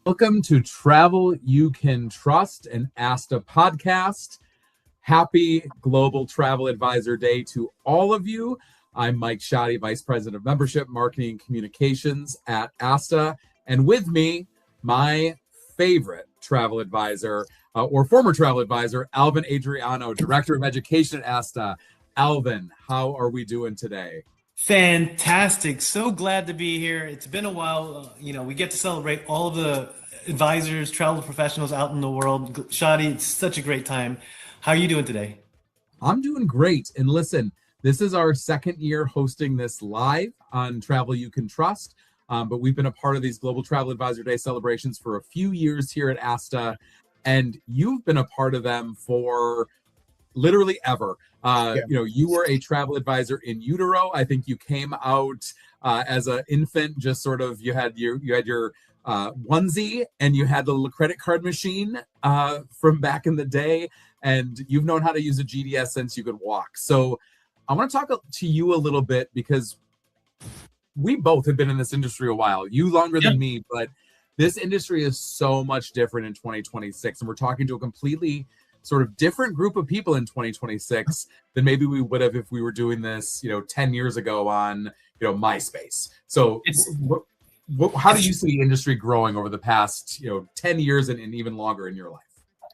Welcome to Travel You Can Trust, an ASTA podcast. Happy Global Travel Advisor Day to all of you. I'm Mike Shoddy, Vice President of Membership, Marketing, and Communications at ASTA. And with me, my favorite travel advisor, or former travel advisor, Alvin Adriano, Director of Education at ASTA. Alvin, how are we doing today? Fantastic. So glad to be here. It's been a while. We get to celebrate all of the advisors, travel professionals out in the world. Shadi, it's such a great time. How are you doing today? I'm doing great. And listen, this is our second year hosting this live on Travel You Can Trust. But we've been a part of these Global Travel Advisor Day celebrations for a few years here at ASTA. And you've been a part of them for literally ever. You were a travel advisor in utero. I think you came out as an infant, just sort of, you had your onesie and you had the little credit card machine from back in the day, and you've known how to use a GDS since you could walk. So I want to talk to you a little bit, because we both have been in this industry a while, you longer than me, but this industry is so much different in 2026, and we're talking to a completely sort of different group of people in 2026 than maybe we would have if we were doing this, 10 years ago on, MySpace. So how do you see the industry growing over the past, 10 years and even longer in your life?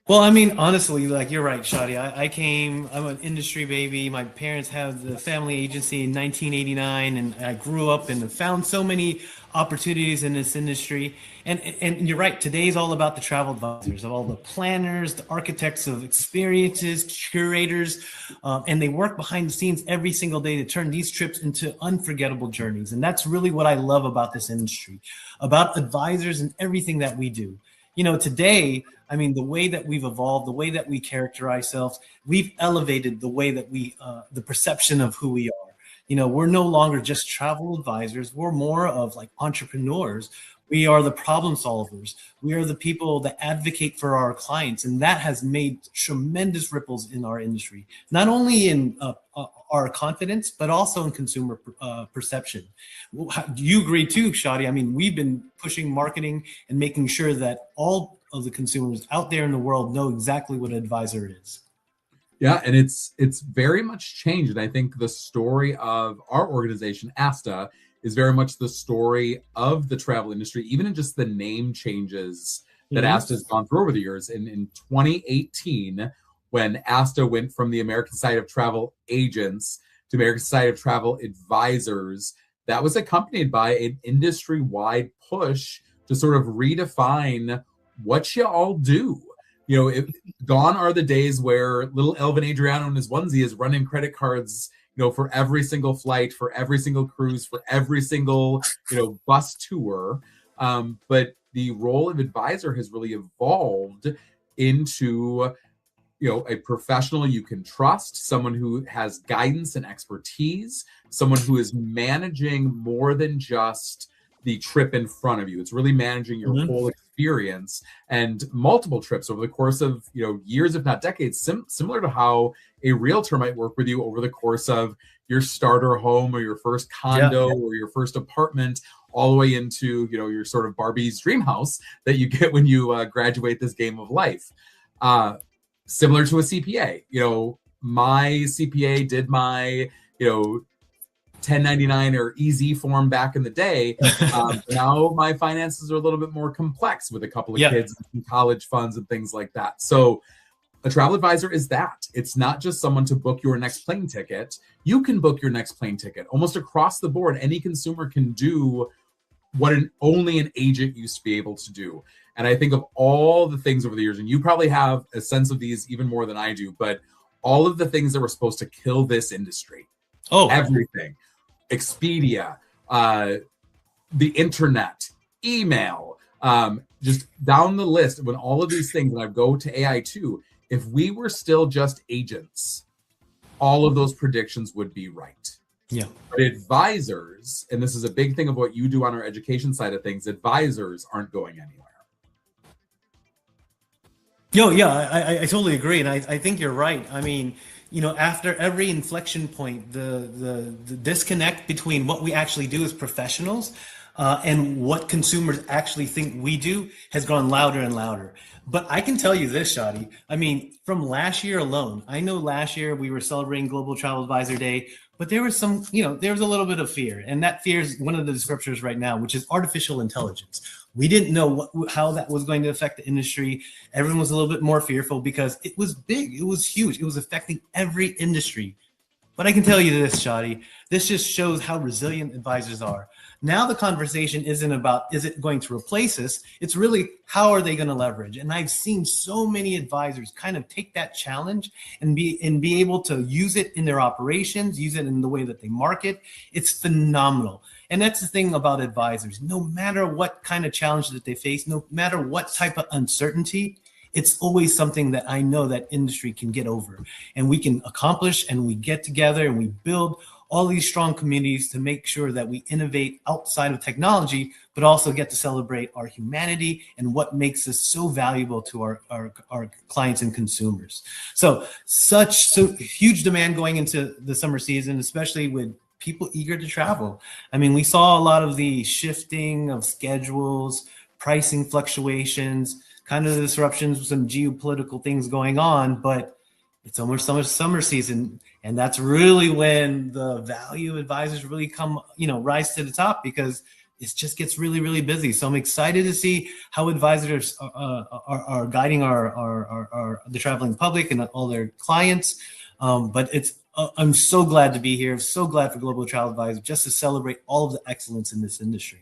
Well, I mean, honestly, you're right, Shadi. I'm an industry baby. My parents had the family agency in 1989, and I grew up and found so many opportunities in this industry. And you're right, today's all about the travel advisors, of all the planners, the architects of experiences, curators, and they work behind the scenes every single day to turn these trips into unforgettable journeys. And that's really what I love about this industry, about advisors and everything that we do. Today, I mean, the way that we've evolved, the way that we characterize ourselves, we've elevated the way that the perception of who we are. We're no longer just travel advisors. We're more of like entrepreneurs. We are the problem solvers. We are the people that advocate for our clients. And that has made tremendous ripples in our industry, not only in our confidence, but also in consumer perception. Do you agree too, Shadi? I mean, we've been pushing marketing and making sure that all of the consumers out there in the world know exactly what an advisor is. Yeah, and it's very much changed. And I think the story of our organization, ASTA, is very much the story of the travel industry, even in just the name changes that ASTA has gone through over the years. In 2018, when ASTA went from the American Society of Travel Agents to American Society of Travel Advisors, that was accompanied by an industry-wide push to sort of redefine what you all do. Gone are the days where little Alvin Adriano in his onesie is running credit cards, for every single flight, for every single cruise, for every single, bus tour. But the role of advisor has really evolved into, a professional you can trust, someone who has guidance and expertise, someone who is managing more than just the trip in front of you. It's really managing your whole experience and multiple trips over the course of years, if not decades, similar to how a realtor might work with you over the course of your starter home or your first condo or your first apartment, all the way into your sort of Barbie's dream house that you get when you graduate this game of life. Similar to a CPA, my CPA did my 1099 or easy form back in the day. Now my finances are a little bit more complex with a couple of kids and college funds and things like that. So a travel advisor is that. It's not just someone to book your next plane ticket. You can book your next plane ticket almost across the board. Any consumer can do what only an agent used to be able to do. And I think of all the things over the years, and you probably have a sense of these even more than I do, but all of the things that were supposed to kill this industry. Everything. Expedia, the internet, email, just down the list. When all of these things, and I go to AI2, if we were still just agents, all of those predictions would be right. Yeah. But advisors, and this is a big thing of what you do on our education side of things, advisors aren't going anywhere. I totally agree. And I think you're right. I mean, after every inflection point, the disconnect between what we actually do as professionals and what consumers actually think we do has gone louder and louder. But I can tell you this, Shadi. I mean, from last year alone, I know last year we were celebrating Global Travel Advisor Day, but there was there was a little bit of fear. And that fear is one of the descriptors right now, which is artificial intelligence. We didn't know how that was going to affect the industry. Everyone was a little bit more fearful because it was big. It was huge. It was affecting every industry. But I can tell you this, Shadi, this just shows how resilient advisors are. Now the conversation isn't about, is it going to replace us? It's really, how are they going to leverage? And I've seen so many advisors kind of take that challenge and be able to use it in their operations, use it in the way that they market. It's phenomenal. And that's the thing about advisors. No matter what kind of challenge that they face, no matter what type of uncertainty, it's always something that I know that industry can get over, and we can accomplish, and we get together and we build all these strong communities to make sure that we innovate outside of technology, but also get to celebrate our humanity and what makes us so valuable to our clients and consumers. So huge demand going into the summer season, especially with people eager to travel. I mean, we saw a lot of the shifting of schedules, pricing fluctuations, kind of the disruptions with some geopolitical things going on, but it's almost summer season. And that's really when the value advisors really rise to the top, because it just gets really, really busy. So I'm excited to see how advisors are guiding the traveling public and all their clients. But I'm so glad to be here. So glad for Global Travel Advisor, just to celebrate all of the excellence in this industry.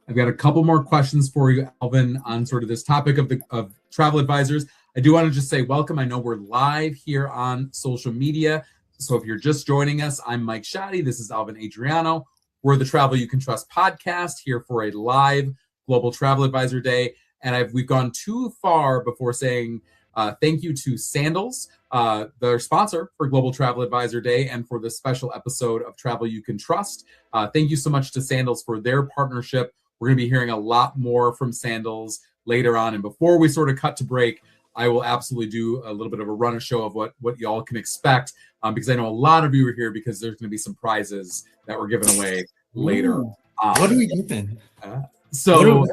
I've got a couple more questions for you, Alvin, on sort of this topic of travel advisors. I do want to just say welcome. I know we're live here on social media. So if you're just joining us, I'm Mike Shadi. This is Alvin Adriano. We're the Travel You Can Trust podcast, here for a live Global Travel Advisor Day. And we've gone too far before saying thank you to Sandals, their sponsor for Global Travel Advisor Day and for this special episode of Travel You Can Trust. Thank you so much to Sandals for their partnership. We're going to be hearing a lot more from Sandals later on. And before we sort of cut to break, I will absolutely do a little bit of a runner show of what y'all can expect, because I know a lot of you are here because there's going to be some prizes that we're giving away later. What are we giving? So,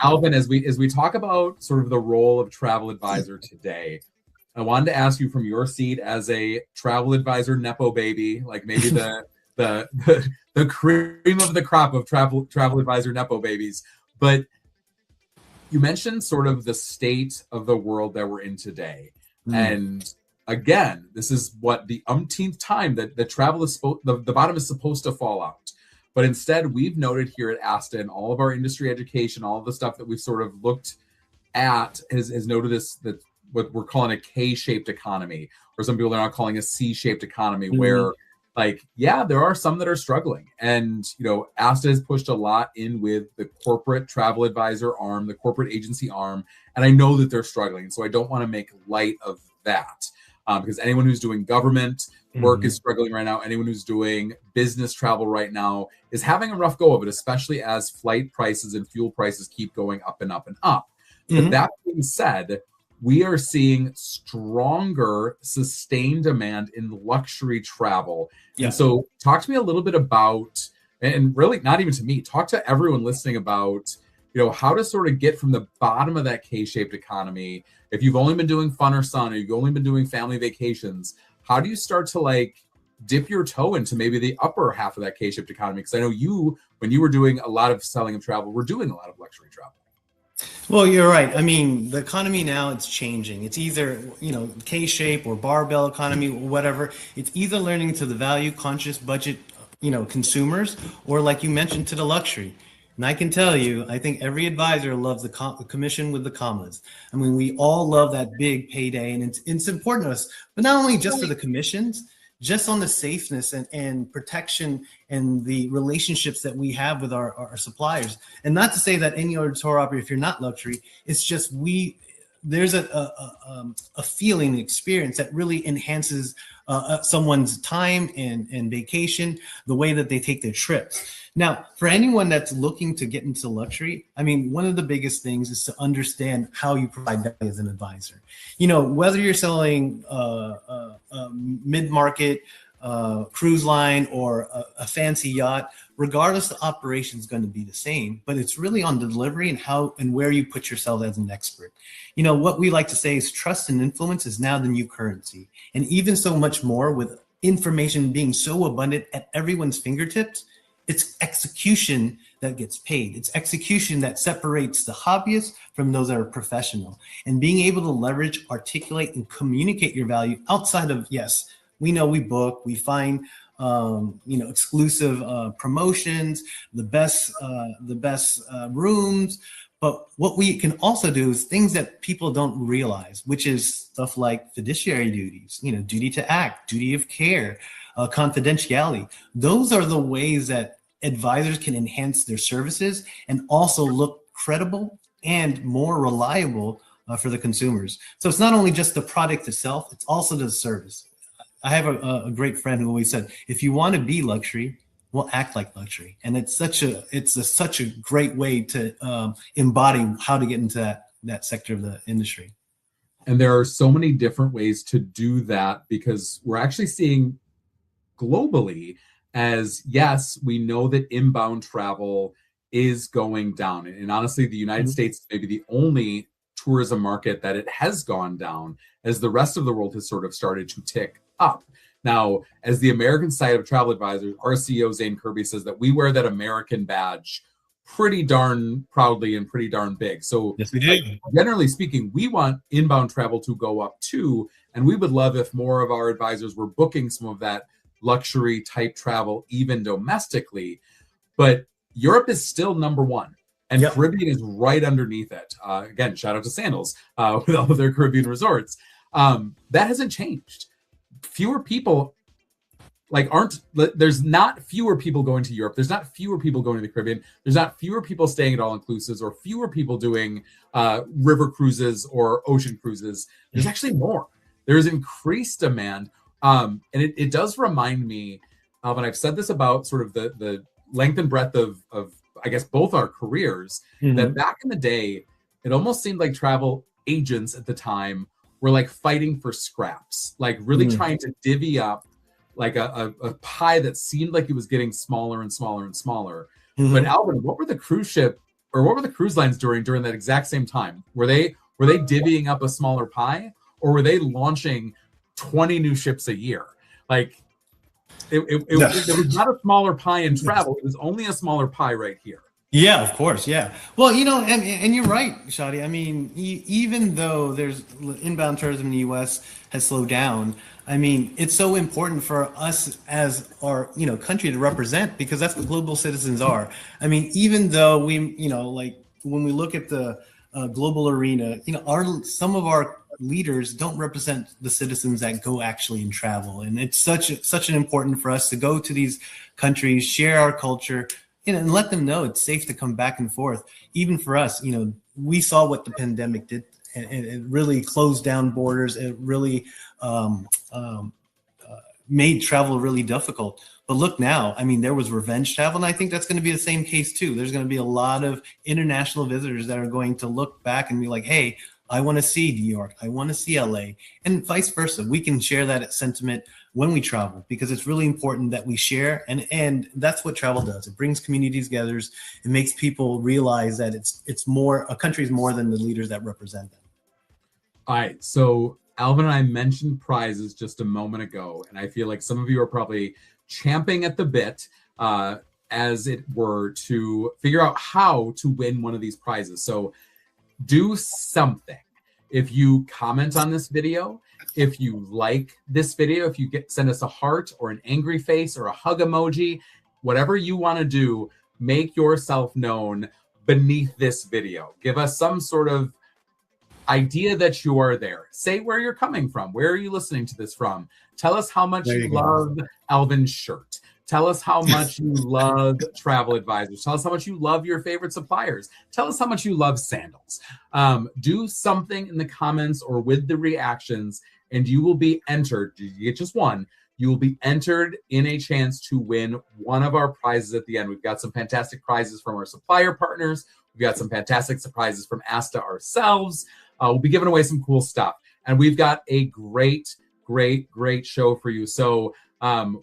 Alvin, as we talk about sort of the role of travel advisor today, I wanted to ask you from your seat as a travel advisor nepo baby, like maybe the cream of the crop of travel advisor nepo babies, but you mentioned sort of the state of the world that we're in today. And again, this is what the umpteenth time that the travel is the bottom is supposed to fall out. But instead, we've noted here at ASTA, and all of our industry education, all of the stuff that we've sort of looked at has noted that what we're calling a K-shaped economy, or some people are now calling a C-shaped economy, where there are some that are struggling. And, ASTA has pushed a lot in with the corporate travel advisor arm, the corporate agency arm. And I know that they're struggling. So I don't want to make light of that, because anyone who's doing government work is struggling right now. Anyone who's doing business travel right now is having a rough go of it, especially as flight prices and fuel prices keep going up and up and up. But that being said, we are seeing stronger sustained demand in luxury travel. Yeah. And so talk to me a little bit about, and really not even to me, talk to everyone listening about, how to sort of get from the bottom of that K-shaped economy. If you've only been doing fun or sun, or you've only been doing family vacations, how do you start to dip your toe into maybe the upper half of that K-shaped economy? Because I know you, when you were doing a lot of selling of travel, were doing a lot of luxury travel. Well, you're right. I mean, the economy now, it's changing. It's either, K-shape or barbell economy or whatever. It's either learning to the value conscious budget, consumers, or like you mentioned, to the luxury. And I can tell you, I think every advisor loves the commission with the commas. I mean, we all love that big payday, and it's important to us, but not only just for the commissions, just on the safeness and protection and the relationships that we have with our suppliers. And not to say that any other tour operator, if you're not luxury, it's just there's a feeling, experience that really enhances someone's time and vacation, the way that they take their trips. Now, for anyone that's looking to get into luxury, I mean, one of the biggest things is to understand how you provide value as an advisor. Whether you're selling mid-market cruise line or a fancy yacht, regardless, the operation is going to be the same, but it's really on delivery and how and where you put yourself as an expert. What we like to say is trust and influence is now the new currency. And even so much more, with information being so abundant at everyone's fingertips, it's execution that gets paid. It's execution that separates the hobbyists from those that are professional. And being able to leverage, articulate, and communicate your value outside of, yes, we know we book, we find exclusive promotions, the best rooms. But what we can also do is things that people don't realize, which is stuff like fiduciary duties, duty to act, duty of care, confidentiality. Those are the ways that advisors can enhance their services and also look credible and more reliable for the consumers. So it's not only just the product itself, it's also the service. I have a great friend who always said, if you want to be luxury, we'll act like luxury. And it's such a great way to embody how to get into that sector of the industry. And there are so many different ways to do that, because we're actually seeing globally, as yes, we know that inbound travel is going down. And honestly, the United States may be the only tourism market that it has gone down, as the rest of the world has sort of started to tick up. Now, as the American side of Travel Advisors, our CEO, Zane Kirby, says that we wear that American badge pretty darn proudly and pretty darn big. So yes, we do. Generally speaking, we want inbound travel to go up too. And we would love if more of our advisors were booking some of that luxury type travel, even domestically. But Europe is still number one. And Caribbean is right underneath it. Again, shout out to Sandals with all of their Caribbean resorts. That hasn't changed. Fewer people there's not fewer people going to Europe. There's not fewer people going to the Caribbean. There's not fewer people staying at all-inclusives or fewer people doing river cruises or ocean cruises. There's actually more. There's increased demand. And it does remind me of, and I've said this about sort of the length and breadth of I guess both our careers, that back in the day, it almost seemed like travel agents at the time were like fighting for scraps, like really trying to divvy up like a pie that seemed like it was getting smaller and smaller and smaller. But Alvin, what were the cruise ship or what were the cruise lines doing during that exact same time? Were they divvying up a smaller pie, or were they launching 20 new ships a year? Like it was not a smaller pie in travel. It was only a smaller pie right here. Yeah, of course. Yeah. Well, and you're right, Shadi. I mean, even though there's inbound tourism in the U.S. has slowed down, I mean, it's so important for us as our, country to represent, because that's what global citizens are. I mean, even though we, like when we look at the global arena, some of our leaders don't represent the citizens that go actually and travel. And it's such an important for us to go to these countries, share our culture, and let them know it's safe to come back and forth. Even for us, we saw what the pandemic did, and it really closed down borders. It really made travel really difficult. But look now, I mean, there was revenge travel, and I think that's going to be the same case too. There's going to be a lot of international visitors that are going to look back and be like, hey, I want to see New York, I want to see LA, and vice versa. We can share that sentiment when we travel, because it's really important that we share, and that's what travel does. It brings communities together. It makes people realize that it's more, a country is more than the leaders that represent them. All right. So Alvin and I mentioned prizes just a moment ago, and I feel like some of you are probably champing at the bit, as it were, to figure out how to win one of these prizes. So do something. If you comment on this video, if you like this video, if you send us a heart or an angry face or a hug emoji, whatever you want to do, make yourself known beneath this video. Give us some sort of idea that you are there. Say where you're coming from. Where are you listening to this from? Tell us how much you love Alvin's shirt. Tell us how much you love Travel Advisors. Tell us how much you love your favorite suppliers. Tell us how much you love sandals. Do something in the comments or with the reactions, and you will be entered. You get just one. You will be entered in a chance to win one of our prizes at the end. We've got some fantastic prizes from our supplier partners. We've got some fantastic surprises from ASTA ourselves. We'll be giving away some cool stuff. And we've got a great show for you. So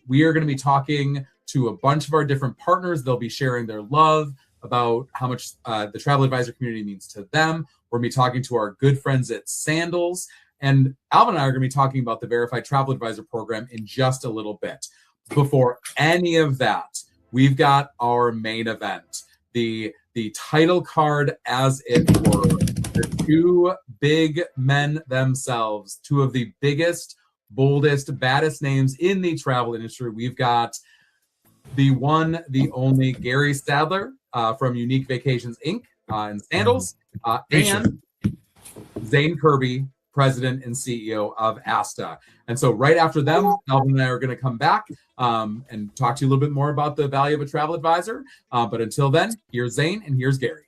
we are going to be talking to a bunch of our different partners. They'll be sharing their love about how much the Travel Advisor community means to them. We're going to be talking to our good friends at Sandals. And Alvin and I are going to be talking about the Verified Travel Advisor program in just a little bit. Before any of that, we've got our main event, the title card, as it were. The two big men themselves, two of the biggest, boldest, baddest names in the travel industry. We've got the one, the only Gary Sadler from Unique Vacations Inc. And Sandals, and Zane Kirby, President and CEO of ASTA. And so right after them, Alvin and I are going to come back and talk to you a little bit more about the value of a travel advisor. But until then, here's Zane and here's Gary.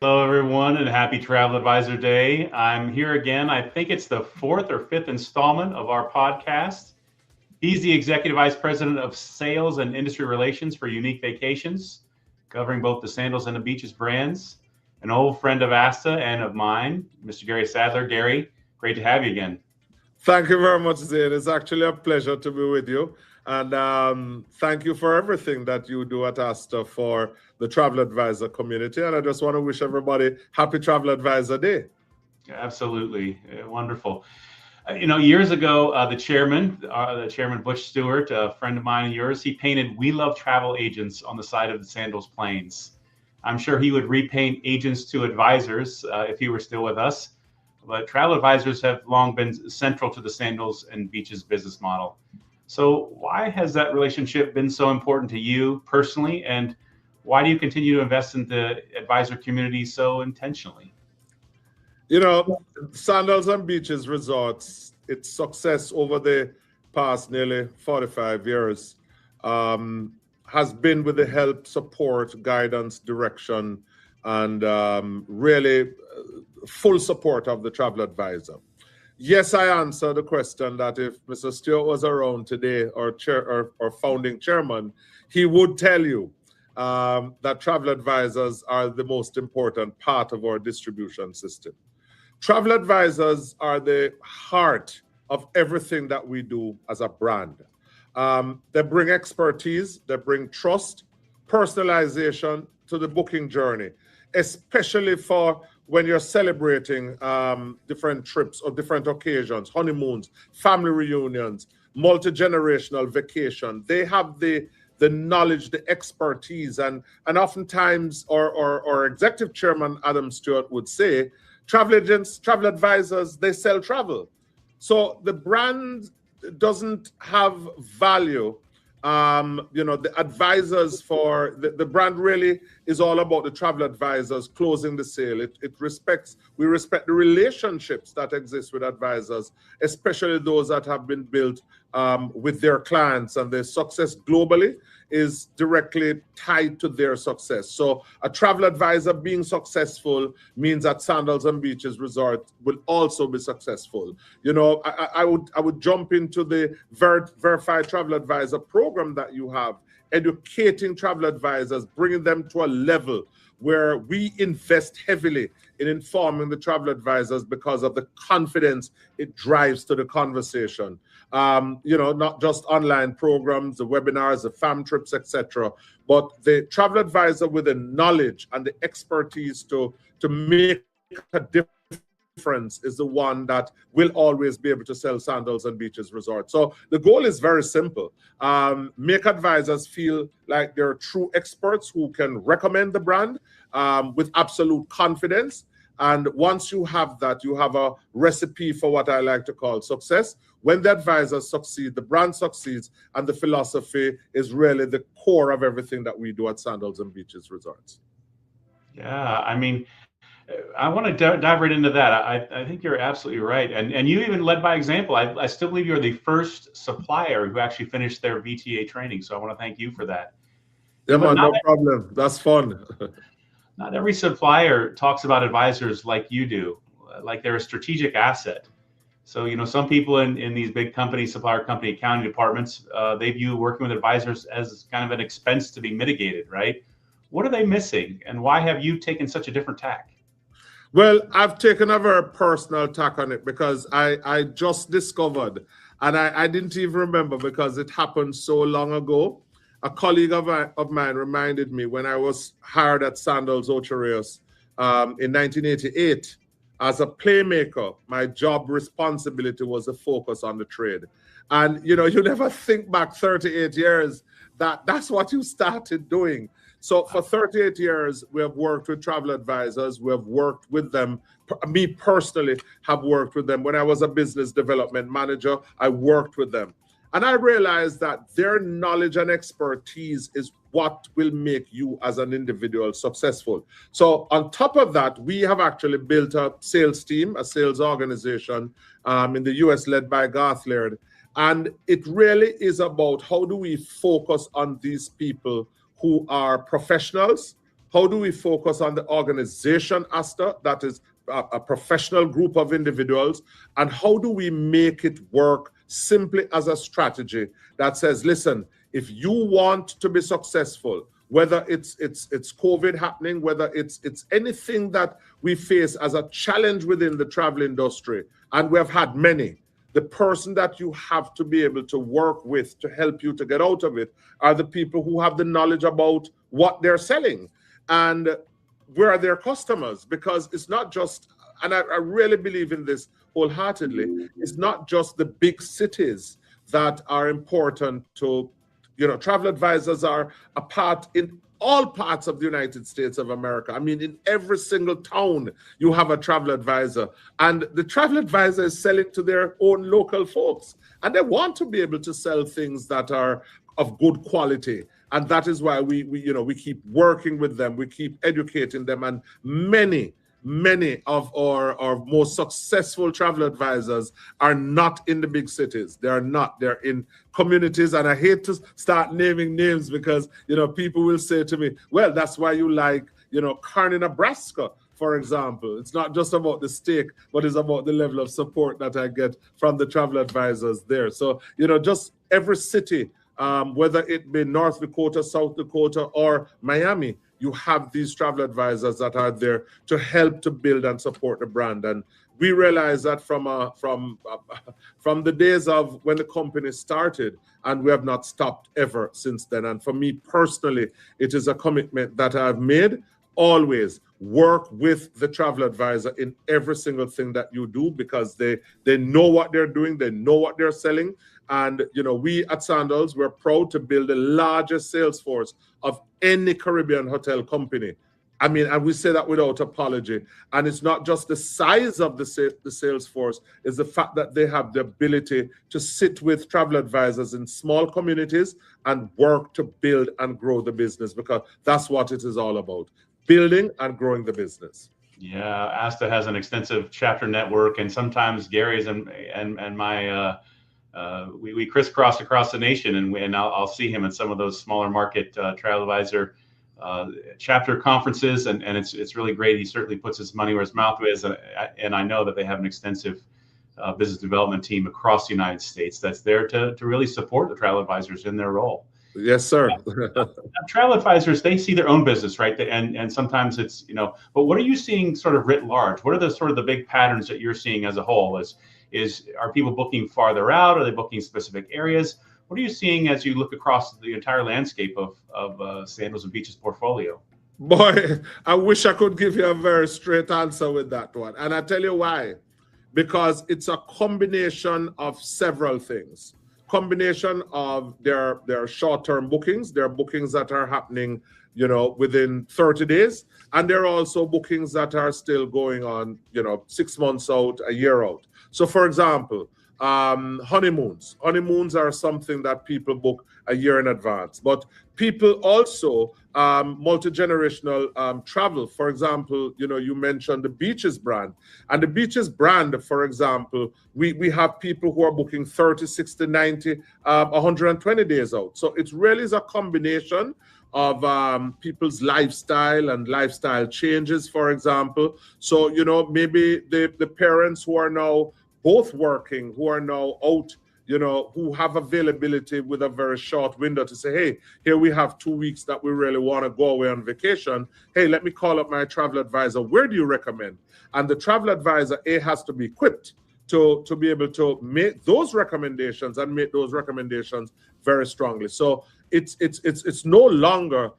Hello, everyone, and happy Travel Advisor Day. I'm here again. I think it's the 4th or 5th installment of our podcast. He's the Executive Vice President of Sales and Industry Relations for Unique Vacations, covering both the Sandals and the Beaches brands. An old friend of ASTA and of mine, Mr. Gary Sadler. Gary, great to have you again. Thank you very much, Zane. It's actually a pleasure to be with you. And thank you for everything that you do at ASTA for the Travel Advisor community. And I just want to wish everybody happy Travel Advisor Day. Absolutely. Wonderful. Years ago, the chairman Butch Stewart, a friend of mine and yours, he painted "We Love Travel Agents" on the side of the Sandals planes. I'm sure he would repaint "Agents to Advisors" if he were still with us. But travel advisors have long been central to the Sandals and Beaches business model. So why has that relationship been so important to you personally? And why do you continue to invest in the advisor community so intentionally? Sandals and Beaches Resorts, its success over the past nearly 45 years has been with the help, support, guidance, direction, and really full support of the travel advisor. Yes, I answer the question that if Mr. Stewart was around today, or founding chairman, he would tell you that travel advisors are the most important part of our distribution system. Travel advisors are the heart of everything that we do as a brand. They bring expertise, they bring trust, personalization to the booking journey, especially for when you're celebrating different trips or different occasions, honeymoons, family reunions, multi-generational vacation. They have the knowledge, the expertise, and oftentimes our executive chairman, Adam Stewart, would say, travel agents, travel advisors, they sell travel. So the brand doesn't have value. The advisors for the brand really is all about the travel advisors closing the sale. We respect the relationships that exist with advisors, especially those that have been built with their clients, and their success globally is directly tied to their success. So a travel advisor being successful means that Sandals and Beaches Resort will also be successful. I would jump into the Verified Travel Advisor program that you have, educating travel advisors, bringing them to a level where we invest heavily in informing the travel advisors because of the confidence it drives to the conversation. Not just online programs, the webinars, the fam trips, etc., but the travel advisor with the knowledge and the expertise to make a difference is the one that will always be able to sell Sandals and Beaches Resort. So the goal is very simple. Make advisors feel like they're true experts who can recommend the brand with absolute confidence. And once you have that, you have a recipe for what I like to call success. When the advisors succeed, the brand succeeds, and the philosophy is really the core of everything that we do at Sandals and Beaches Resorts. Yeah, I mean, I want to dive right into that. I think you're absolutely right. And you even led by example. I still believe you're the first supplier who actually finished their VTA training. So I want to thank you for that. Yeah, man, no problem. That's fun. Not every supplier talks about advisors like you do, like they're a strategic asset. So, you know, some people in these big companies, supplier company accounting departments, they view working with advisors as kind of an expense to be mitigated, right? What are they missing, and why have you taken such a different tack? Well, I've taken a very personal tack on it because I just discovered, and I didn't even remember because it happened so long ago. A colleague of mine reminded me when I was hired at Sandals Ocho-Rios in 1988. As a playmaker, my job responsibility was to focus on the trade. And, you know, you never think back 38 years that that's what you started doing. So for 38 years, we have worked with travel advisors. We have worked with them. Me personally have worked with them. When I was a business development manager, I worked with them. And I realized that their knowledge and expertise is what will make you as an individual successful. So on top of that, we have actually built a sales team, a sales organization in the US led by Garth Laird. And it really is about how do we focus on these people who are professionals? How do we focus on the organization, Asta, that is a professional group of individuals? And how do we make it work simply as a strategy that says, listen, if you want to be successful, whether it's COVID happening, whether it's anything that we face as a challenge within the travel industry, and we have had many, the person that you have to be able to work with to help you to get out of it are the people who have the knowledge about what they're selling and where are their customers. Because it's not just, and I really believe in this wholeheartedly, it's not just the big cities that are important to, you know, travel advisors are a part in all parts of the United States of America. I mean, in every single town, you have a travel advisor. And the travel advisor is selling to their own local folks. And they want to be able to sell things that are of good quality. And that is why we keep working with them. We keep educating them. And many of our most successful travel advisors are not in the big cities. They are not. They're in communities. And I hate to start naming names because, you know, people will say to me, well, that's why you like, you know, Kearney, Nebraska, for example. It's not just about the steak, but it's about the level of support that I get from the travel advisors there. So, you know, just every city, whether it be North Dakota, South Dakota, or Miami, you have these travel advisors that are there to help to build and support the brand. And we realize that from the days of when the company started, and we have not stopped ever since then. And for me personally, it is a commitment that I've made. Always work with the travel advisor in every single thing that you do, because they know what they're doing, they know what they're selling. And, you know, we at Sandals, we're proud to build the largest sales force of any Caribbean hotel company. I mean, and we say that without apology. And it's not just the size of the sales force, it's the fact that they have the ability to sit with travel advisors in small communities and work to build and grow the business, because that's what it is all about, building and growing the business. Yeah, ASTA has an extensive chapter network, and sometimes Gary's and my we crisscross across the nation, and I'll see him at some of those smaller market travel advisor chapter conferences, and it's really great. He certainly puts his money where his mouth is, and I know that they have an extensive business development team across the United States that's there to really support the travel advisors in their role. Yes, sir. Travel advisors, they see their own business, right? And sometimes it's, you know, but what are you seeing sort of writ large? What are the sort of the big patterns that you're seeing as a whole? Are people booking farther out? Are they booking specific areas? What are you seeing as you look across the entire landscape of Sandals and Beaches portfolio? Boy, I wish I could give you a very straight answer with that one. And I tell you why. Because it's a combination of several things. Combination of their short-term bookings, their bookings that are happening, within 30 days. And there are also bookings that are still going on, 6 months out, a year out. So for example, honeymoons. Honeymoons are something that people book a year in advance. But people also multi-generational travel. For example, you mentioned the Beaches brand. And the Beaches brand, for example, we have people who are booking 30, 60, 90, 120 days out. So it really is a combination of people's lifestyle and lifestyle changes, for example. So, maybe the parents who are now both working, who are now out, who have availability with a very short window to say, hey, here we have 2 weeks that we really want to go away on vacation. Hey, let me call up my travel advisor. Where do you recommend? And the travel advisor, has to be equipped to be able to make those recommendations and make those recommendations very strongly. So it's no longer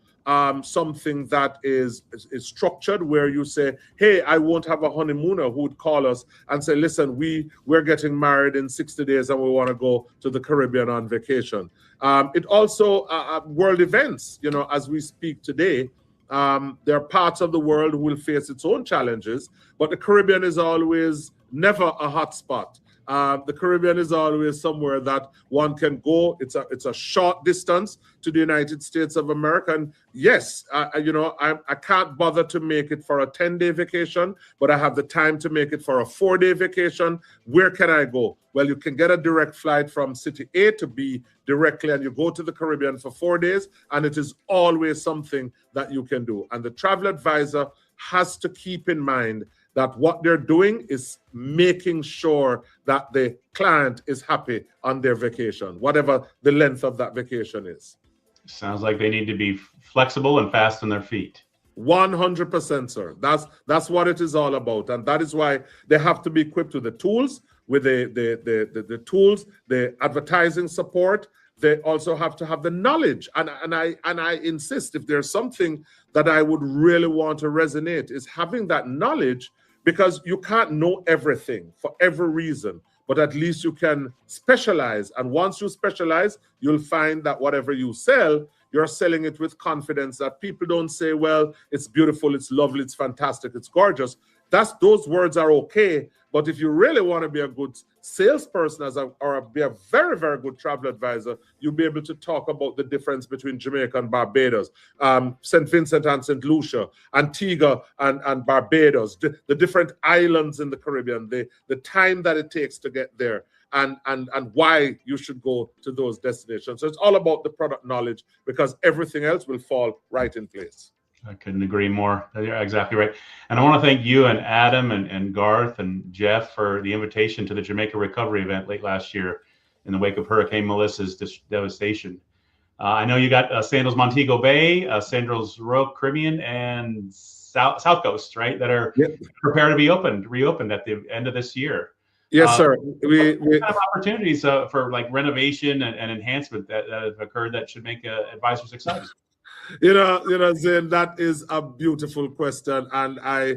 something that is structured where you say, hey, I won't have a honeymooner who would call us and say, listen, we're getting married in 60 days and we want to go to the Caribbean on vacation. It also world events, as we speak today, there are parts of the world who will face its own challenges, but the Caribbean is always never a hot spot. The Caribbean is always somewhere that one can go. It's a short distance to the United States of America. And yes, I can't bother to make it for a 10-day vacation, but I have the time to make it for a 4-day vacation. Where can I go? Well, you can get a direct flight from city A to B directly, and you go to the Caribbean for 4 days, and it is always something that you can do. And the travel advisor has to keep in mind that what they're doing is making sure that the client is happy on their vacation, whatever the length of that vacation is. Sounds like they need to be flexible and fast on their feet. 100%, sir. That's what it is all about. And that is why they have to be equipped with the tools, with the tools, the advertising support. They also have to have the knowledge. And I insist, if there's something that I would really want to resonate, is having that knowledge, because you can't know everything for every reason, but at least you can specialize. And once you specialize, you'll find that whatever you sell, you're selling it with confidence, that people don't say, well, it's beautiful, it's lovely, it's fantastic, it's gorgeous. Those words are okay. But if you really want to be a good salesperson or be a very, very good travel advisor, you'll be able to talk about the difference between Jamaica and Barbados, St. Vincent and St. Lucia, Antigua and Barbados, the different islands in the Caribbean, the time that it takes to get there, and why you should go to those destinations. So it's all about the product knowledge, because everything else will fall right in place. I couldn't agree more. You're exactly right. And I want to thank you and Adam and Garth and Jeff for the invitation to the Jamaica Recovery event late last year in the wake of Hurricane Melissa's devastation. I know you got Sandals Montego Bay, Sandals Royal Caribbean, and South Coast, right, that are prepared to be reopened at the end of this year. Yes, sir. What kind of opportunities for like renovation and enhancement that have occurred that should make advisors excited? Zane, that is a beautiful question, and I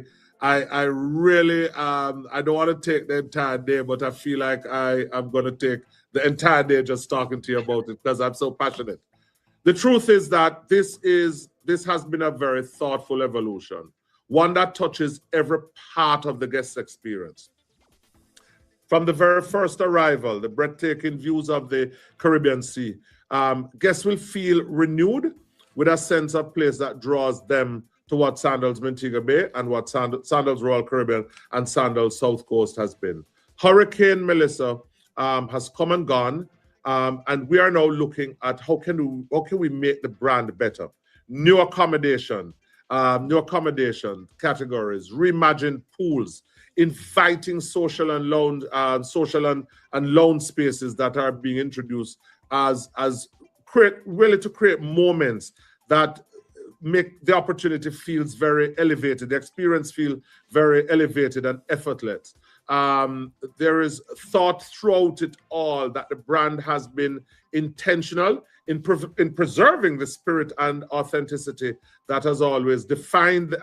really I don't want to take the entire day, but I feel like I am going to take the entire day just talking to you about it, because I'm so passionate. The truth is that this has been a very thoughtful evolution, one that touches every part of the guest experience. From the very first arrival, the breathtaking views of the Caribbean Sea, guests will feel renewed with a sense of place that draws them to what Sandals Montego Bay and what Sandals Royal Caribbean and Sandals South Coast has been. Hurricane Melissa has come and gone, and we are now looking at how can we make the brand better. New accommodation categories, reimagined pools, inviting social and lounge spaces that are being introduced to create moments that make the opportunity feels very elevated, the experience feel very elevated and effortless. There is thought throughout it all that the brand has been intentional in preserving the spirit and authenticity that has always defined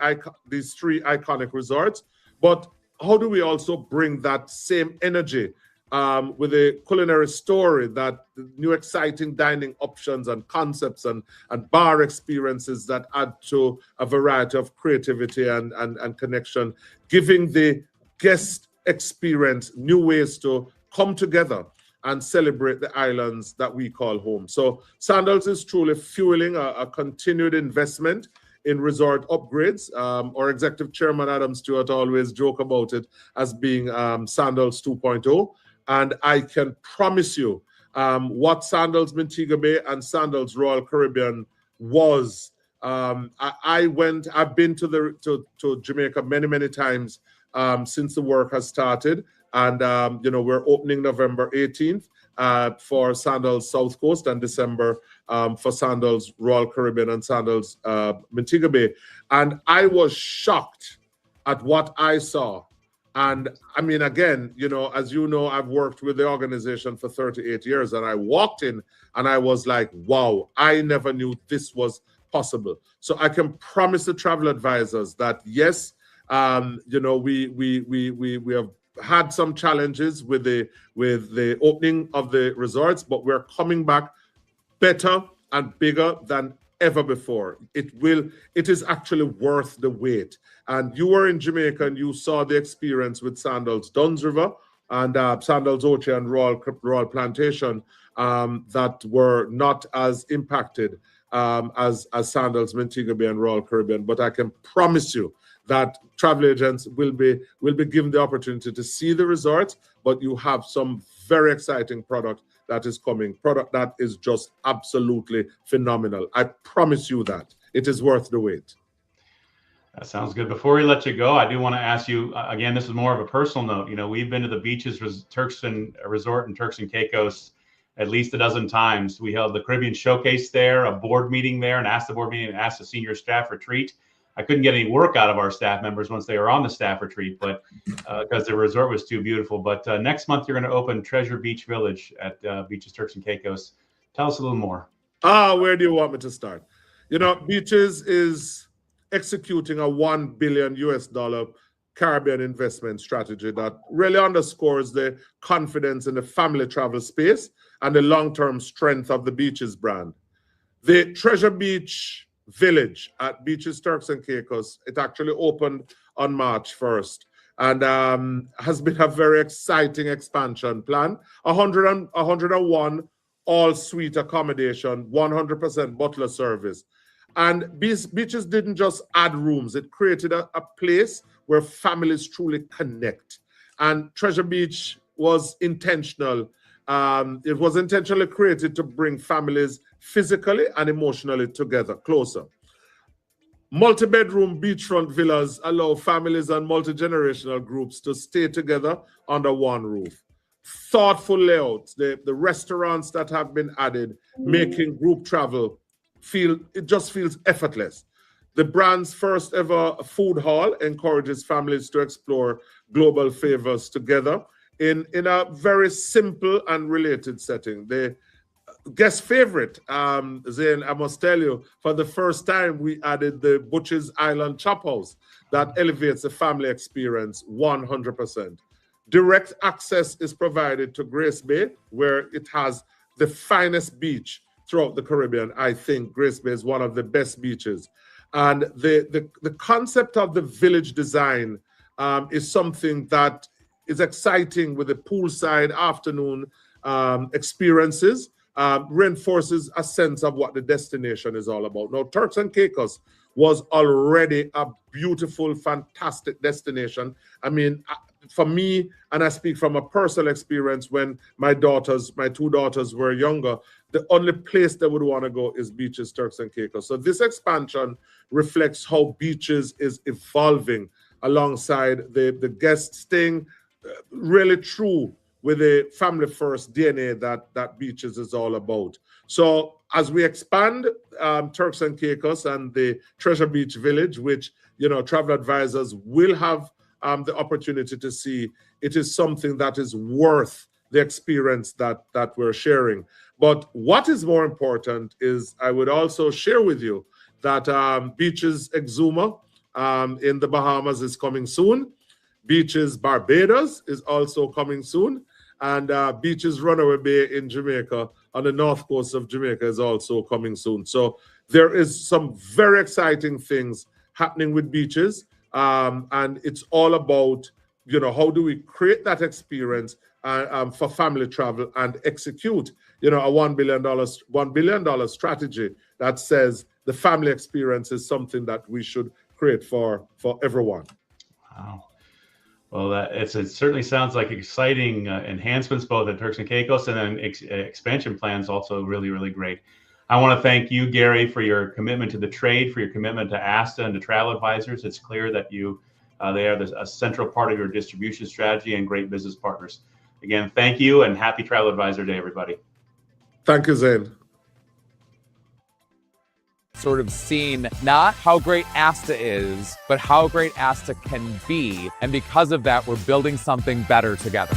these three iconic resorts. But how do we also bring that same energy with a culinary story, that new exciting dining options and concepts and bar experiences that add to a variety of creativity and connection, giving the guest experience new ways to come together and celebrate the islands that we call home. So Sandals is truly fueling a continued investment in resort upgrades. Our executive chairman, Adam Stewart, always joke about it as being Sandals 2.0. And I can promise you what Sandals Montego Bay and Sandals Royal Caribbean was. I've been to Jamaica many times since the work has started. And, we're opening November 18th for Sandals South Coast and December for Sandals Royal Caribbean and Sandals Montego Bay. And I was shocked at what I saw. And I mean, again, as you know, I've worked with the organization for 38 years, and I walked in and I was like, wow, I never knew this was possible. So I can promise the travel advisors that, yes, we have had some challenges with the opening of the resorts, but we're coming back better and bigger than ever before. It is actually worth the wait. And you were in Jamaica and you saw the experience with Sandals Duns River and Sandals Oche and Royal Plantation that were not as impacted as Sandals Montego Bay and Royal Caribbean. But I can promise you that travel agents will be given the opportunity to see the resorts, but you have some very exciting product that is coming, product that is just absolutely phenomenal. I promise you that. It is worth the wait. That sounds good. Before we let you go, I do want to ask you, again, this is more of a personal note. We've been to the Beaches Turks Resort in Turks and Caicos at least a dozen times. We held the Caribbean Showcase there, a board meeting there, and asked the senior staff retreat. I couldn't get any work out of our staff members once they were on the staff retreat, but because the resort was too beautiful. But next month, you're going to open Treasure Beach Village at Beaches Turks and Caicos. Tell us a little more. Where do you want me to start? Beaches is executing a $1 billion Caribbean investment strategy that really underscores the confidence in the family travel space and the long-term strength of the Beaches brand. The Treasure Beach Village at Beaches Turks and Caicos, it actually opened on March 1st and has been a very exciting expansion plan. 101 all-suite accommodation, 100% butler service. And Beaches didn't just add rooms, it created a place where families truly connect. And Treasure Beach was intentional. It was intentionally created to bring families physically and emotionally together, closer. Multi-bedroom beachfront villas allow families and multi-generational groups to stay together under one roof. Thoughtful layouts, the restaurants that have been added, making group travel feels effortless. The brand's first ever food hall encourages families to explore global flavors together in a very simple and related setting. The guest favorite, Zane, I must tell you, for the first time, we added the Butch's Island Chop House that elevates the family experience 100%. Direct access is provided to Grace Bay, where it has the finest beach throughout the Caribbean. I think Grace Bay is one of the best beaches. And the concept of the village design is something that is exciting with the poolside afternoon experiences, reinforces a sense of what the destination is all about. Now, Turks and Caicos was already a beautiful, fantastic destination. I mean, for me, and I speak from a personal experience, when my two daughters were younger, the only place they would want to go is Beaches Turks and Caicos. So this expansion reflects how Beaches is evolving alongside the guest staying really true with the family first DNA that Beaches is all about. So as we expand Turks and Caicos and the Treasure Beach Village, which travel advisors will have the opportunity to see, it is something that is worth the experience that we're sharing. But what is more important is I would also share with you that Beaches Exuma in the Bahamas is coming soon. Beaches Barbados is also coming soon. And Beaches Runaway Bay in Jamaica on the north coast of Jamaica is also coming soon. So there is some very exciting things happening with Beaches. And it's all about, how do we create that experience for family travel and execute, a $1 billion strategy that says the family experience is something that we should create for everyone. Wow. Well, it certainly sounds like exciting enhancements both at Turks and Caicos, and then expansion plans also really, really great. I want to thank you, Gary, for your commitment to the trade, for your commitment to ASTA and to travel advisors. It's clear that they are a central part of your distribution strategy and great business partners. Again, thank you, and happy Travel Advisor Day, everybody. Thank you, Zane. Sort of seen not how great ASTA is, but how great ASTA can be. And because of that, we're building something better together.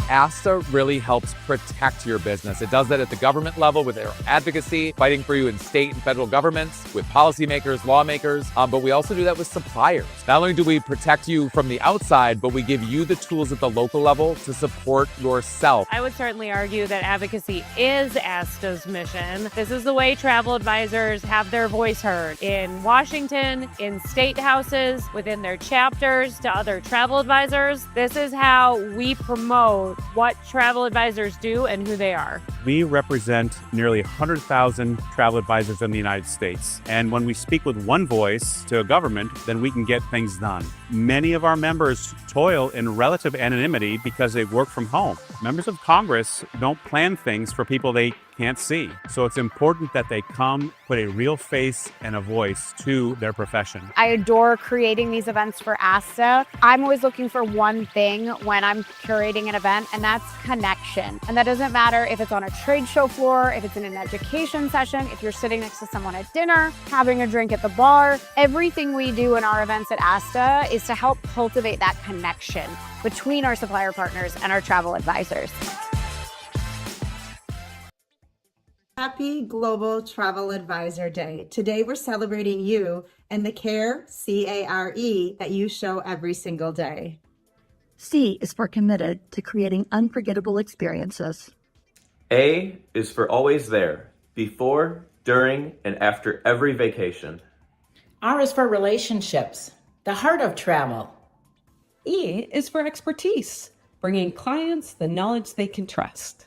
ASTA really helps protect your business. It does that at the government level with their advocacy, fighting for you in state and federal governments, with policymakers, lawmakers, but we also do that with suppliers. Not only do we protect you from the outside, but we give you the tools at the local level to support yourself. I would certainly argue that advocacy is ASTA's mission. This is the way travel advisors have their voice heard in Washington, in state houses, within their chapters to other travel advisors. This is how we promote what travel advisors do and who they are. We represent nearly 100,000 travel advisors in the United States. And when we speak with one voice to a government, then we can get things done. Many of our members toil in relative anonymity because they work from home. Members of Congress don't plan things for people they can't see. So it's important that they come, put a real face and a voice to their profession. I adore creating these events for ASTA. I'm always looking for one thing when I'm curating an event, and that's connection. And that doesn't matter if it's on a trade show floor, if it's in an education session, if you're sitting next to someone at dinner, having a drink at the bar. Everything we do in our events at ASTA is to help cultivate that connection between our supplier partners and our travel advisors. Happy Global Travel Advisor Day. Today we're celebrating you and the care, C-A-R-E, that you show every single day. C is for committed to creating unforgettable experiences. A is for always there, before, during, and after every vacation. R is for relationships, the heart of travel. E is for expertise, bringing clients the knowledge they can trust.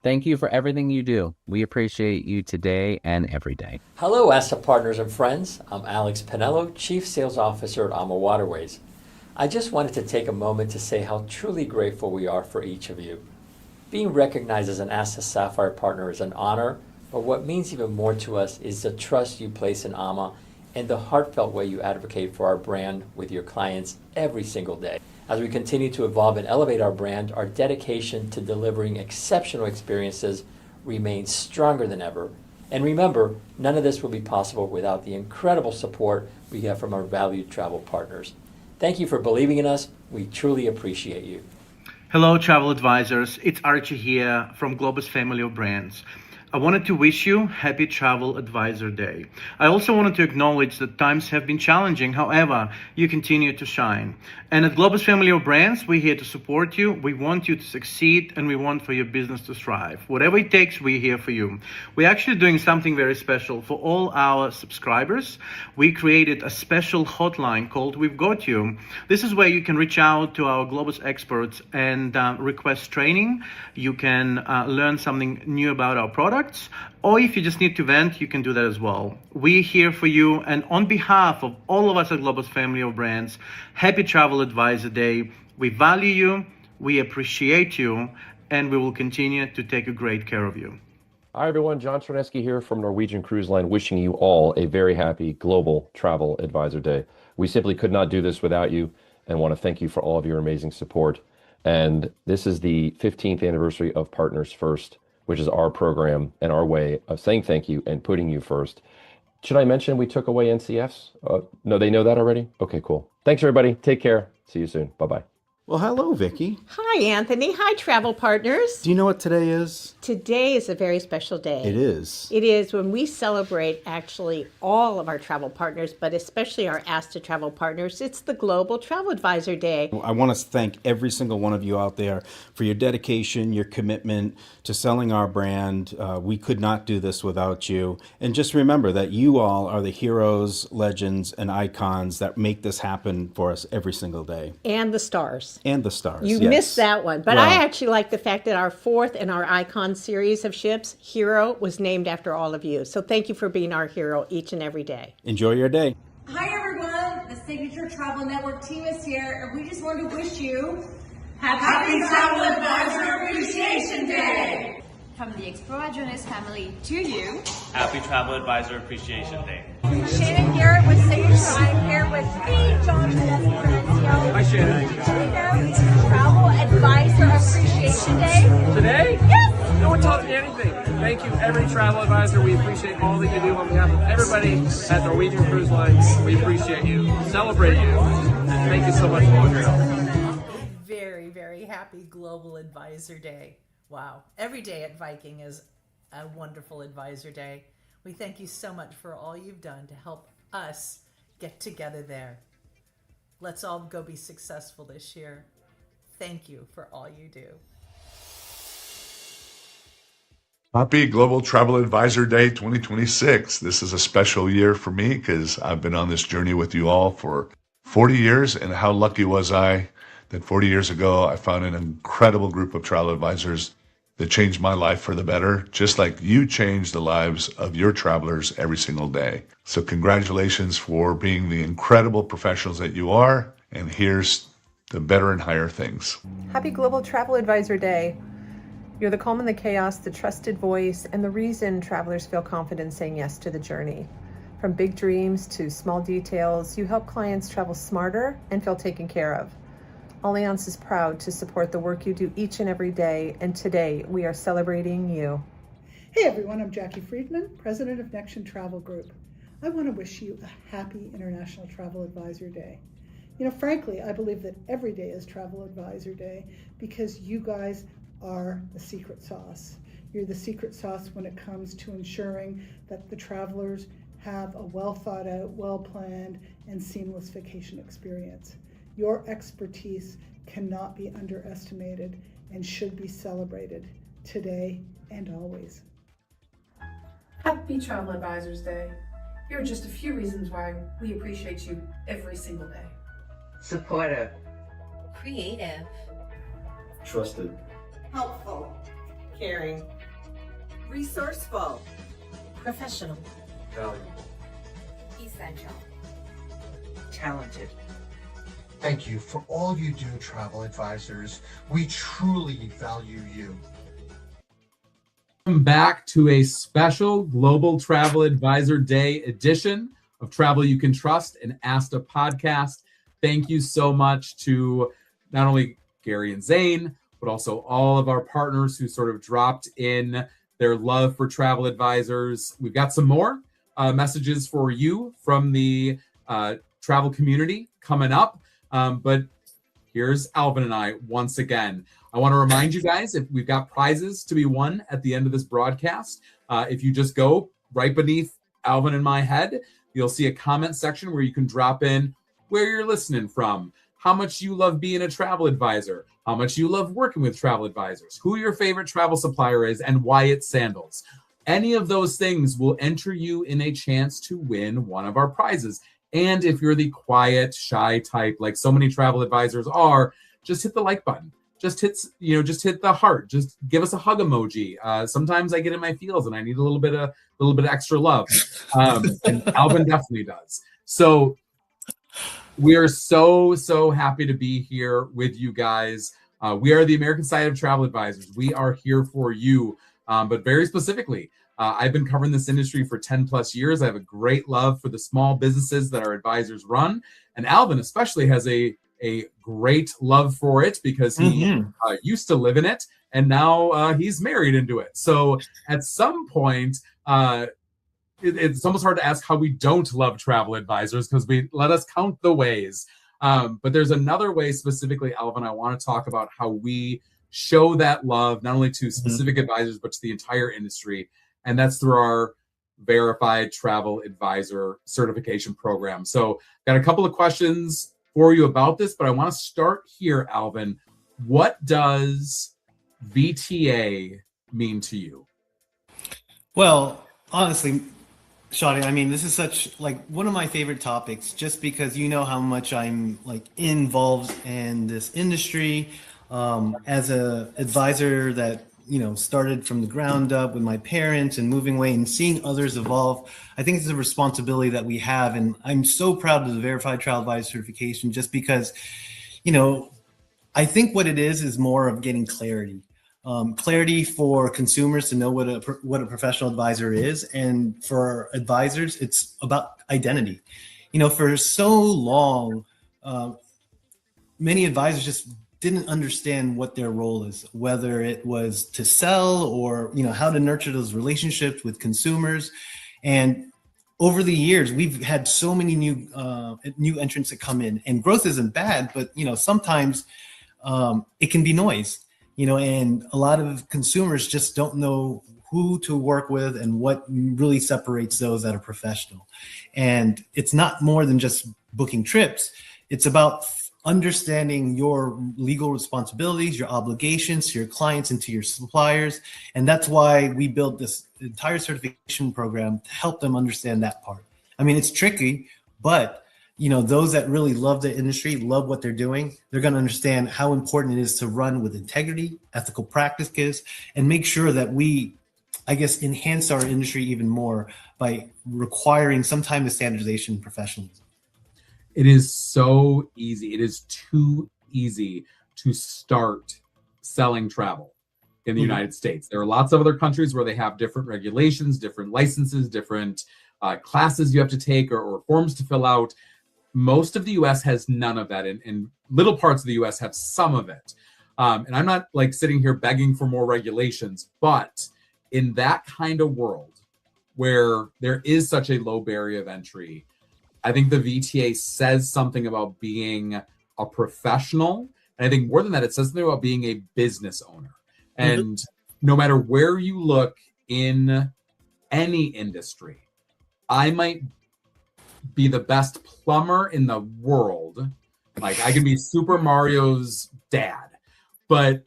Thank you for everything you do. We appreciate you today and every day. Hello, ASTA partners and friends. I'm Alex Pinello, Chief Sales Officer at AMA Waterways. I just wanted to take a moment to say how truly grateful we are for each of you. Being recognized as an ASTA Sapphire partner is an honor, but what means even more to us is the trust you place in AMA and the heartfelt way you advocate for our brand with your clients every single day. As we continue to evolve and elevate our brand, our dedication to delivering exceptional experiences remains stronger than ever. And remember, none of this would be possible without the incredible support we have from our valued travel partners. Thank you for believing in us. We truly appreciate you. Hello, travel advisors. It's Archie here from Globus Family of Brands. I wanted to wish you Happy Travel Advisor Day. I also wanted to acknowledge that times have been challenging. However, you continue to shine. And at Globus Family of Brands, we're here to support you. We want you to succeed, and we want for your business to thrive. Whatever it takes, we're here for you. We're actually doing something very special for all our subscribers. We created a special hotline called We've Got You. This is where you can reach out to our Globus experts and request training. You can learn something new about our product. Or if you just need to vent, you can do that as well. We're here for you, and on behalf of all of us at Globus Family of Brands, Happy Travel Advisor Day. We value you, we appreciate you, and we will continue to take a great care of you. Hi everyone, John Troneski here from Norwegian Cruise Line, wishing you all a very happy Global Travel Advisor Day. We simply could not do this without you, and want to thank you for all of your amazing support. And this is the 15th anniversary of Partners First, which is our program and our way of saying thank you and putting you first. Should I mention we took away NCFs? No, they know that already? Okay, cool. Thanks, everybody. Take care. See you soon. Bye-bye. Well, hello, Vicki. Hi, Anthony. Hi, travel partners. Do you know what today is? Today is a very special day. It is. It is when we celebrate actually all of our travel partners, but especially our ASTA travel partners. It's the Global Travel Advisor Day. I want to thank every single one of you out there for your dedication, your commitment to selling our brand. We could not do this without you. And just remember that you all are the heroes, legends, and icons that make this happen for us every single day. And the stars. And the stars. You missed that one. But I actually like the fact that our 4th in our Icon series of ships, Hero, was named after all of you. So thank you for being our hero each and every day. Enjoy your day. Hi everyone, the Signature Travel Network team is here, and we just wanted to wish you Happy Travel Advisor Appreciation Day! From the Explora Journeys family to you, Happy Travel Advisor Appreciation Day. Shannon here with Signature. I'm here with John Fernancio. Hi Shannon. It's Travel Advisor Appreciation Day. Today? Yes! No one taught me anything. Thank you, every travel advisor. We appreciate all that you do on behalf of everybody at Norwegian Cruise Lines. We appreciate you, celebrate you. Thank you so much for all your help. Very, very happy Global Advisor Day. Wow. Every day at Viking is a wonderful advisor day. We thank you so much for all you've done to help us get together there. Let's all go be successful this year. Thank you for all you do. Happy Global Travel Advisor Day 2026. This is a special year for me because I've been on this journey with you all for 40 years, and how lucky was I that 40 years ago I found an incredible group of travel advisors that changed my life for the better, just like you change the lives of your travelers every single day. So congratulations for being the incredible professionals that you are, and here's the better and higher things. Happy Global Travel Advisor Day. You're the calm in the chaos, the trusted voice, and the reason travelers feel confident saying yes to the journey. From big dreams to small details, you help clients travel smarter and feel taken care of. Allianz is proud to support the work you do each and every day, and today we are celebrating you. Hey everyone, I'm Jackie Friedman, President of Nexion Travel Group. I want to wish you a happy International Travel Advisor Day. You know, frankly, I believe that every day is Travel Advisor Day because you guys are the secret sauce. You're the secret sauce when it comes to ensuring that the travelers have a well thought out, well planned, and seamless vacation experience. Your expertise cannot be underestimated and should be celebrated today and always. Happy Travel Advisors Day. Here are just a few reasons why we appreciate you every single day. Supportive. creative, Trusted. Helpful, caring, resourceful, professional, Valuable. essential. Talented. Thank you for all you do, travel advisors. We truly value you. Welcome back to a special Global Travel Advisor Day edition of Travel You Can Trust, an ASTA podcast. Thank you so much to not only Gary and Zane, but also all of our partners who sort of dropped in their love for travel advisors. We've got some more messages for you from the travel community coming up. But here's Alvin and I once again. I want to remind you guys, if we've got prizes to be won at the end of this broadcast. If you just go right beneath Alvin and my head, you'll see a comment section where you can drop in where you're listening from, how much you love being a travel advisor, how much you love working with travel advisors, who your favorite travel supplier is, and why it's Sandals. Any of those things will enter you in a chance to win one of our prizes. And if you're the quiet, shy type, like so many travel advisors are, just hit the like button. Just hit the heart. Just give us a hug emoji. Sometimes I get in my feels and I need a little bit of extra love. And Alvin definitely does. So we are so happy to be here with you guys. We are the American Society of Travel Advisors. We are here for you, but very specifically, I've been covering this industry for 10 plus years. I have a great love for the small businesses that our advisors run. And Alvin especially has a great love for it because he used to live in it and now he's married into it. So at some point, it's almost hard to ask how we don't love travel advisors because let us count the ways. But there's another way specifically, Alvin, I want to talk about how we show that love, not only to specific advisors, but to the entire industry. And that's through our Verified Travel Advisor certification program. So got a couple of questions for you about this, but I want to start here, Alvin. What does VTA mean to you? Well, honestly, Shadi, I mean, this is such like one of my favorite topics, just because you know how much I'm like involved in this industry, as a advisor that, you know, started from the ground up with my parents and moving away and seeing others evolve. I think it's a responsibility that we have. And I'm so proud of the Verified Travel Advisor certification, just because, you know, I think what it is more of getting clarity. Clarity for consumers to know what a professional advisor is. And for advisors, it's about identity. You know, for so long, many advisors just didn't understand what their role is, whether it was to sell or, you know, how to nurture those relationships with consumers. And over the years, we've had so many new entrants that come in, and growth isn't bad, but, you know, sometimes it can be noise, you know, and a lot of consumers just don't know who to work with and what really separates those that are professional. And it's not more than just booking trips. It's about understanding your legal responsibilities, your obligations to your clients and to your suppliers. And that's why we built this entire certification program to help them understand that part. I mean, it's tricky, but, you know, those that really love the industry, love what they're doing, they're going to understand how important it is to run with integrity, ethical practices, and make sure that we, I guess, enhance our industry even more by requiring some time of standardization and professionalism. It is so easy. It is too easy to start selling travel in the United States. There are lots of other countries where they have different regulations, different licenses, different classes you have to take or forms to fill out. Most of the US has none of that, and little parts of the US have some of it. And I'm not like sitting here begging for more regulations, but in that kind of world where there is such a low barrier of entry, I think the VTA says something about being a professional. And I think more than that, it says something about being a business owner. And no matter where you look in any industry, I might be the best plumber in the world. Like, I can be Super Mario's dad, but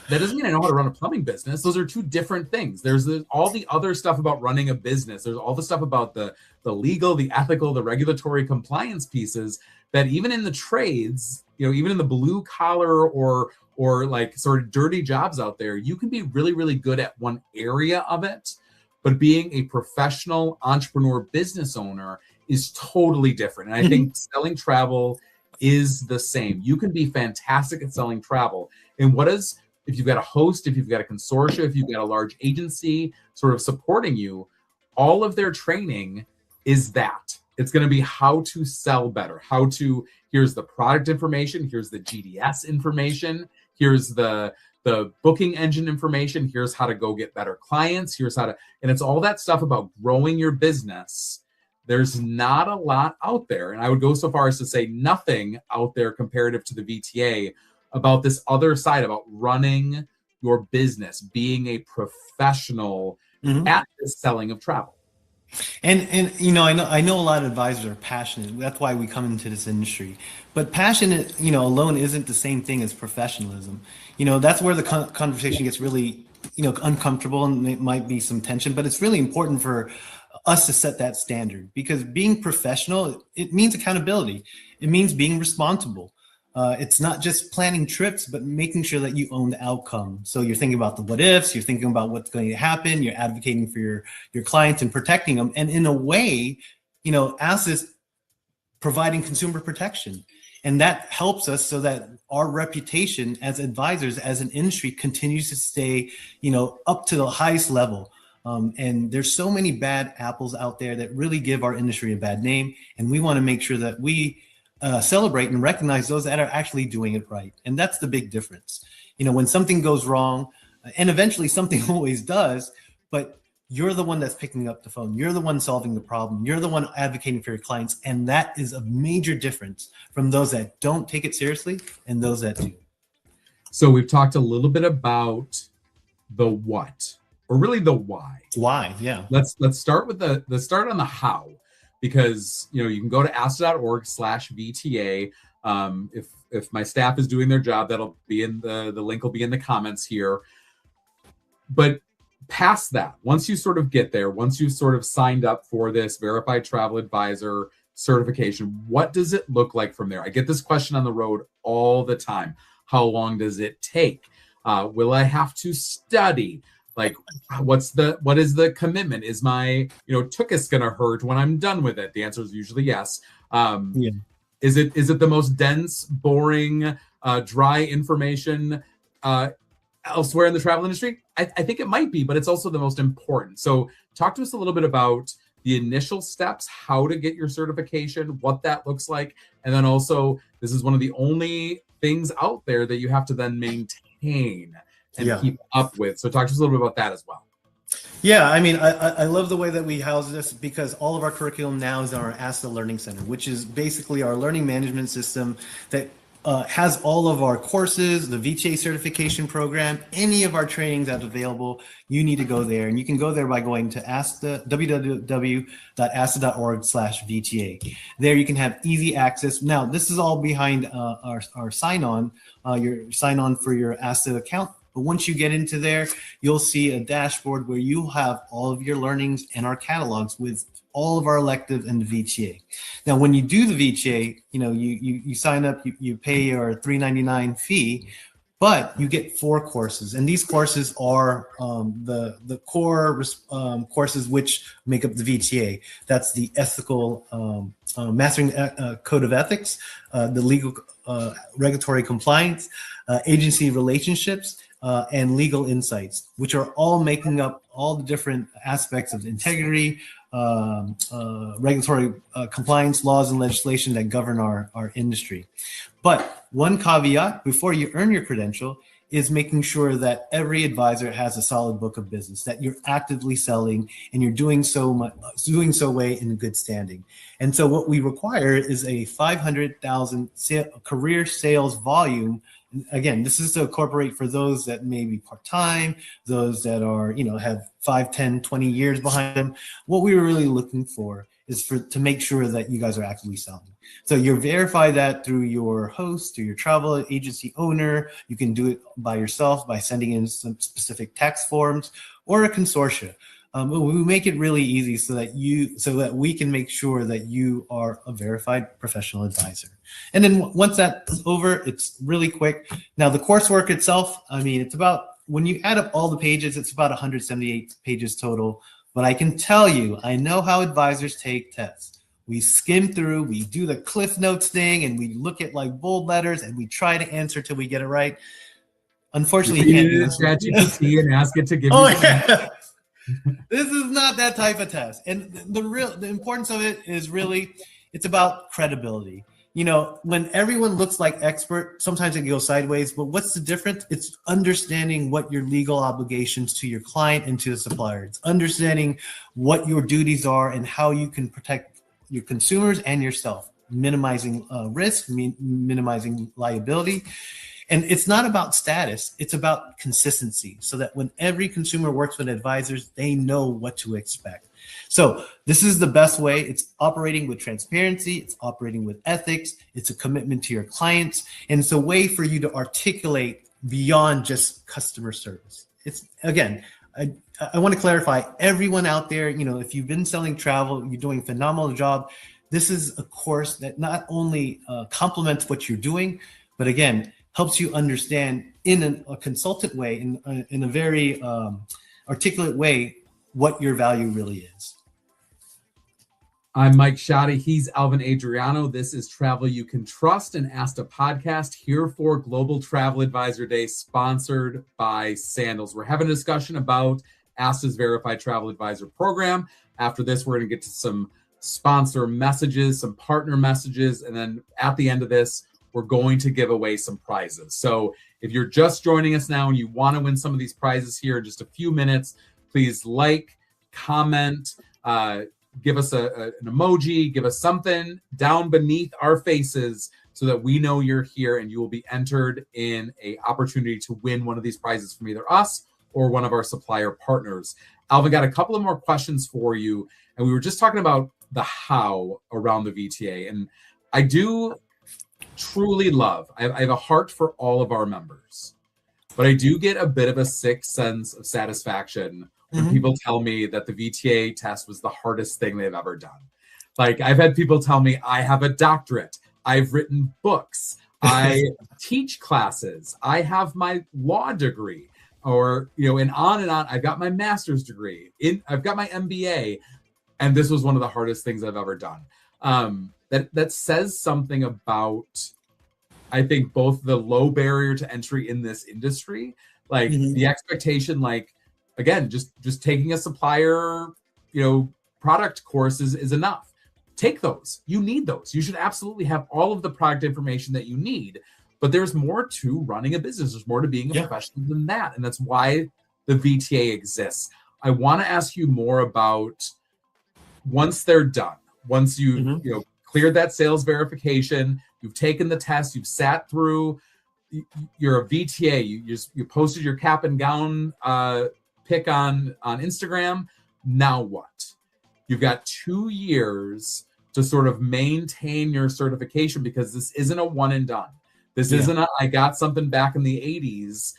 that doesn't mean I know how to run a plumbing business. Those are two different things. There's all the other stuff about running a business. There's all the stuff about the legal, the ethical, the regulatory compliance pieces that even in the trades, you know, even in the blue collar or like sort of dirty jobs out there, you can be really, really good at one area of it. But being a professional entrepreneur business owner is totally different. And I think selling travel is the same. You can be fantastic at selling travel. And if you've got a host, if you've got a consortia, if you've got a large agency sort of supporting you, all of their training is that. It's going to be how to sell better, here's the product information, here's the GDS information, here's the booking engine information, here's how to go get better clients, and it's all that stuff about growing your business. There's not a lot out there. And I would go so far as to say nothing out there comparative to the VTA about this other side, about running your business, being a professional at the selling of travel. And you know, I know a lot of advisors are passionate. That's why we come into this industry. But passionate, you know, alone isn't the same thing as professionalism. You know, that's where the conversation gets really, you know, uncomfortable, and it might be some tension. But it's really important for us to set that standard, because being professional, it means accountability. It means being responsible. It's not just planning trips, but making sure that you own the outcome. So you're thinking about the what ifs, you're thinking about what's going to happen, you're advocating for your clients and protecting them. And in a way, you know, ASIS providing consumer protection. And that helps us so that our reputation as advisors, as an industry, continues to stay, you know, up to the highest level. And there's so many bad apples out there that really give our industry a bad name. And we want to make sure that we celebrate and recognize those that are actually doing it right. And that's the big difference. You know, when something goes wrong, and eventually something always does, but you're the one that's picking up the phone. You're the one solving the problem. You're the one advocating for your clients. And that is a major difference from those that don't take it seriously and those that do. So we've talked a little bit about the what, or really the why. Why, yeah. Let's start with the start on the how, because you can go to asta.org/VTA. If my staff is doing their job, that'll be in the link will be in the comments here. But past that, once you sort of get there, once you've sort of signed up for this Verified Travel Advisor certification, what does it look like from there? I get this question on the road all the time. How long does it take? Will I have to study? Like, what is the commitment? Is my tuchus gonna hurt when I'm done with it? The answer is usually yes. Yeah. Is it the most dense, boring, dry information elsewhere in the travel industry? I think it might be, but it's also the most important. So talk to us a little bit about the initial steps, how to get your certification, what that looks like, and then also this is one of the only things out there that you have to then maintain and keep up with. So talk to us a little bit about that as well. Yeah, I mean, I love the way that we house this, because all of our curriculum now is on our ASTA Learning Center, which is basically our learning management system that has all of our courses, the VTA certification program, any of our trainings that's available. You need to go there, and you can go there by going to www.asta.org/VTA. There you can have easy access. Now, this is all behind our sign-on, your sign-on for your ASTA account. But once you get into there, you'll see a dashboard where you have all of your learnings and our catalogs with all of our elective and the VTA. Now, when you do the VTA, you sign up, you pay your $3.99 fee, but you get 4 courses. And these courses are the core courses which make up the VTA. That's the ethical, mastering code of ethics, the legal regulatory compliance, agency relationships, and legal insights, which are all making up all the different aspects of integrity, regulatory compliance laws and legislation that govern our industry. But one caveat before you earn your credential is making sure that every advisor has a solid book of business, that you're actively selling and you're doing so way in good standing. And so what we require is a 500,000 career sales volume. Again, this is to incorporate for those that may be part-time, those that are, have 5, 10, 20 years behind them. What we were really looking for is to make sure that you guys are actively selling. So you verify that through your host or your travel agency owner. You can do it by yourself by sending in some specific tax forms or a consortia. We make it really easy so that we can make sure that you are a verified professional advisor. And then once that's over, it's really quick. Now the coursework itself, I mean, it's about, when you add up all the pages, it's about 178 pages total. But I can tell you, I know how advisors take tests. We skim through, we do the Cliff Notes thing, and we look at like bold letters, and we try to answer till we get it right. Unfortunately, you can't do this. ChatGPT and ask it to give you. Yeah. This is not that type of test. And the importance of it is really, it's about credibility. When everyone looks like expert, sometimes it goes sideways, but what's the difference? It's understanding what your legal obligations to your client and to the supplier. It's understanding what your duties are and how you can protect your consumers and yourself, minimizing risk, minimizing liability. And it's not about status, it's about consistency, so that when every consumer works with advisors, they know what to expect. So this is the best way. It's operating with transparency, it's operating with ethics, it's a commitment to your clients, and it's a way for you to articulate beyond just customer service. It's, again, I want to clarify, everyone out there, if you've been selling travel, you're doing a phenomenal job. This is a course that not only complements what you're doing, but again, helps you understand in a consultant way, in a very articulate way, what your value really is. I'm Mike Sciatti. He's Alvin Adriano. This is Travel You Can Trust, an ASTA podcast here for Global Travel Advisor Day, sponsored by Sandals. We're having a discussion about ASTA's Verified Travel Advisor program. After this, we're going to get to some sponsor messages, some partner messages, and then at the end of this, we're going to give away some prizes. So if you're just joining us now and you want to win some of these prizes here in just a few minutes, please like, comment, give us an emoji, give us something down beneath our faces so that we know you're here, and you will be entered in a opportunity to win one of these prizes from either us or one of our supplier partners. Alvin, got a couple of more questions for you. And we were just talking about the how around the VTA. And I do truly love, I have a heart for all of our members, but I do get a bit of a sick sense of satisfaction when people tell me that the VTA test was the hardest thing they've ever done. Like, I've had people tell me I have a doctorate, I've written books, I teach classes, I have my law degree, or, and on and on. I've got my master's degree, I've got my MBA, and this was one of the hardest things I've ever done. That says something about, I think, both the low barrier to entry in this industry, like the expectation, like, again, just taking a supplier, product courses is enough. Take those. You need those. You should absolutely have all of the product information that you need, but there's more to running a business. There's more to being a professional than that. And that's why the VTA exists. I want to ask you more about, once they're done, once you, cleared that sales verification, you've taken the test, you've sat through, you're a VTA, you posted your cap and gown pic on Instagram. Now what? You've got 2 years to sort of maintain your certification, because this isn't a one and done. This isn't I got something back in the 80s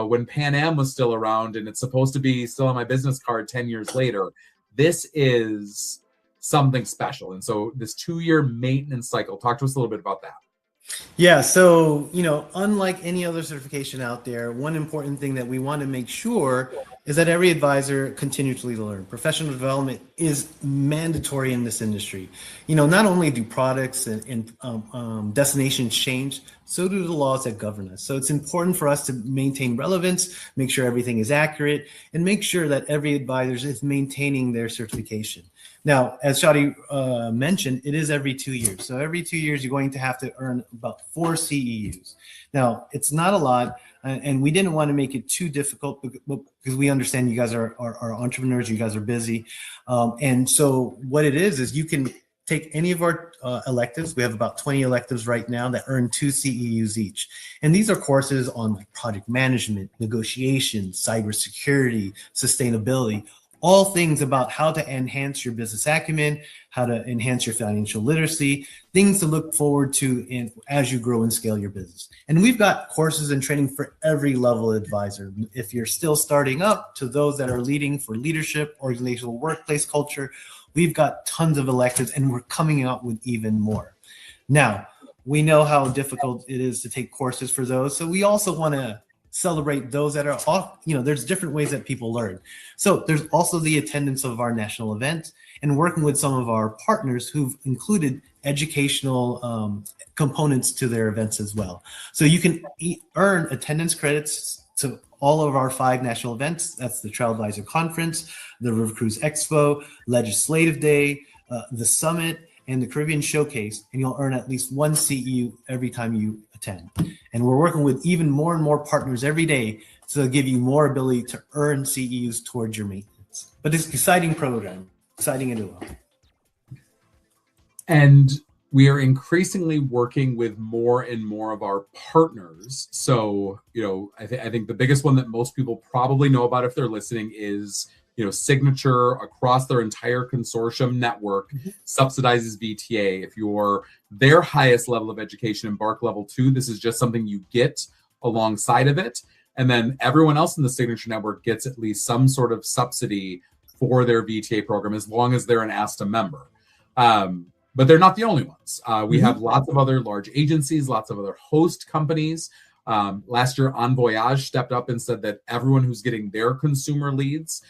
when Pan Am was still around and it's supposed to be still on my business card 10 years later. This is something special. And so this 2-year maintenance cycle, talk to us a little bit about that. Yeah, so, unlike any other certification out there, one important thing that we want to make sure is that every advisor continuously learn. Professional development is mandatory in this industry. Not only do products and destinations change, so do the laws that govern us. So it's important for us to maintain relevance, make sure everything is accurate, and make sure that every advisor is maintaining their certification. Now, as Shadi mentioned, it is every 2 years. So every 2 years, you're going to have to earn about 4 CEUs. Now, it's not a lot, and we didn't want to make it too difficult because we understand you guys are entrepreneurs, you guys are busy. And so what it is you can take any of our electives. We have about 20 electives right now that earn 2 CEUs each. And these are courses on like project management, negotiation, cybersecurity, sustainability, all things about how to enhance your business acumen, how to enhance your financial literacy, things to look forward to as you grow and scale your business. And we've got courses and training for every level advisor. If you're still starting up, to those that are leading for leadership, organizational workplace culture, we've got tons of electives, and we're coming out with even more. Now, we know how difficult it is to take courses for those, so we also want to celebrate those that are off. There's different ways that people learn. So there's also the attendance of our national events and working with some of our partners who've included educational components to their events as well. So you can earn attendance credits to all of our 5 national events. That's the Travel Advisor Conference, the River Cruise Expo, Legislative Day, the Summit, and the Caribbean Showcase, and you'll earn at least 1 CEU every time you attend. And we're working with even more and more partners every day to give you more ability to earn CEUs towards your maintenance. But it's an exciting program, exciting and well. And we are increasingly working with more and more of our partners. So, I think the biggest one that most people probably know about if they're listening is, Signature across their entire consortium network subsidizes VTA. If you're their highest level of education, Embark Level 2, this is just something you get alongside of it. And then everyone else in the Signature network gets at least some sort of subsidy for their VTA program, as long as they're an ASTA member. But they're not the only ones. We have lots of other large agencies, lots of other host companies. Last year, Envoyage stepped up and said that everyone who's getting their consumer leads,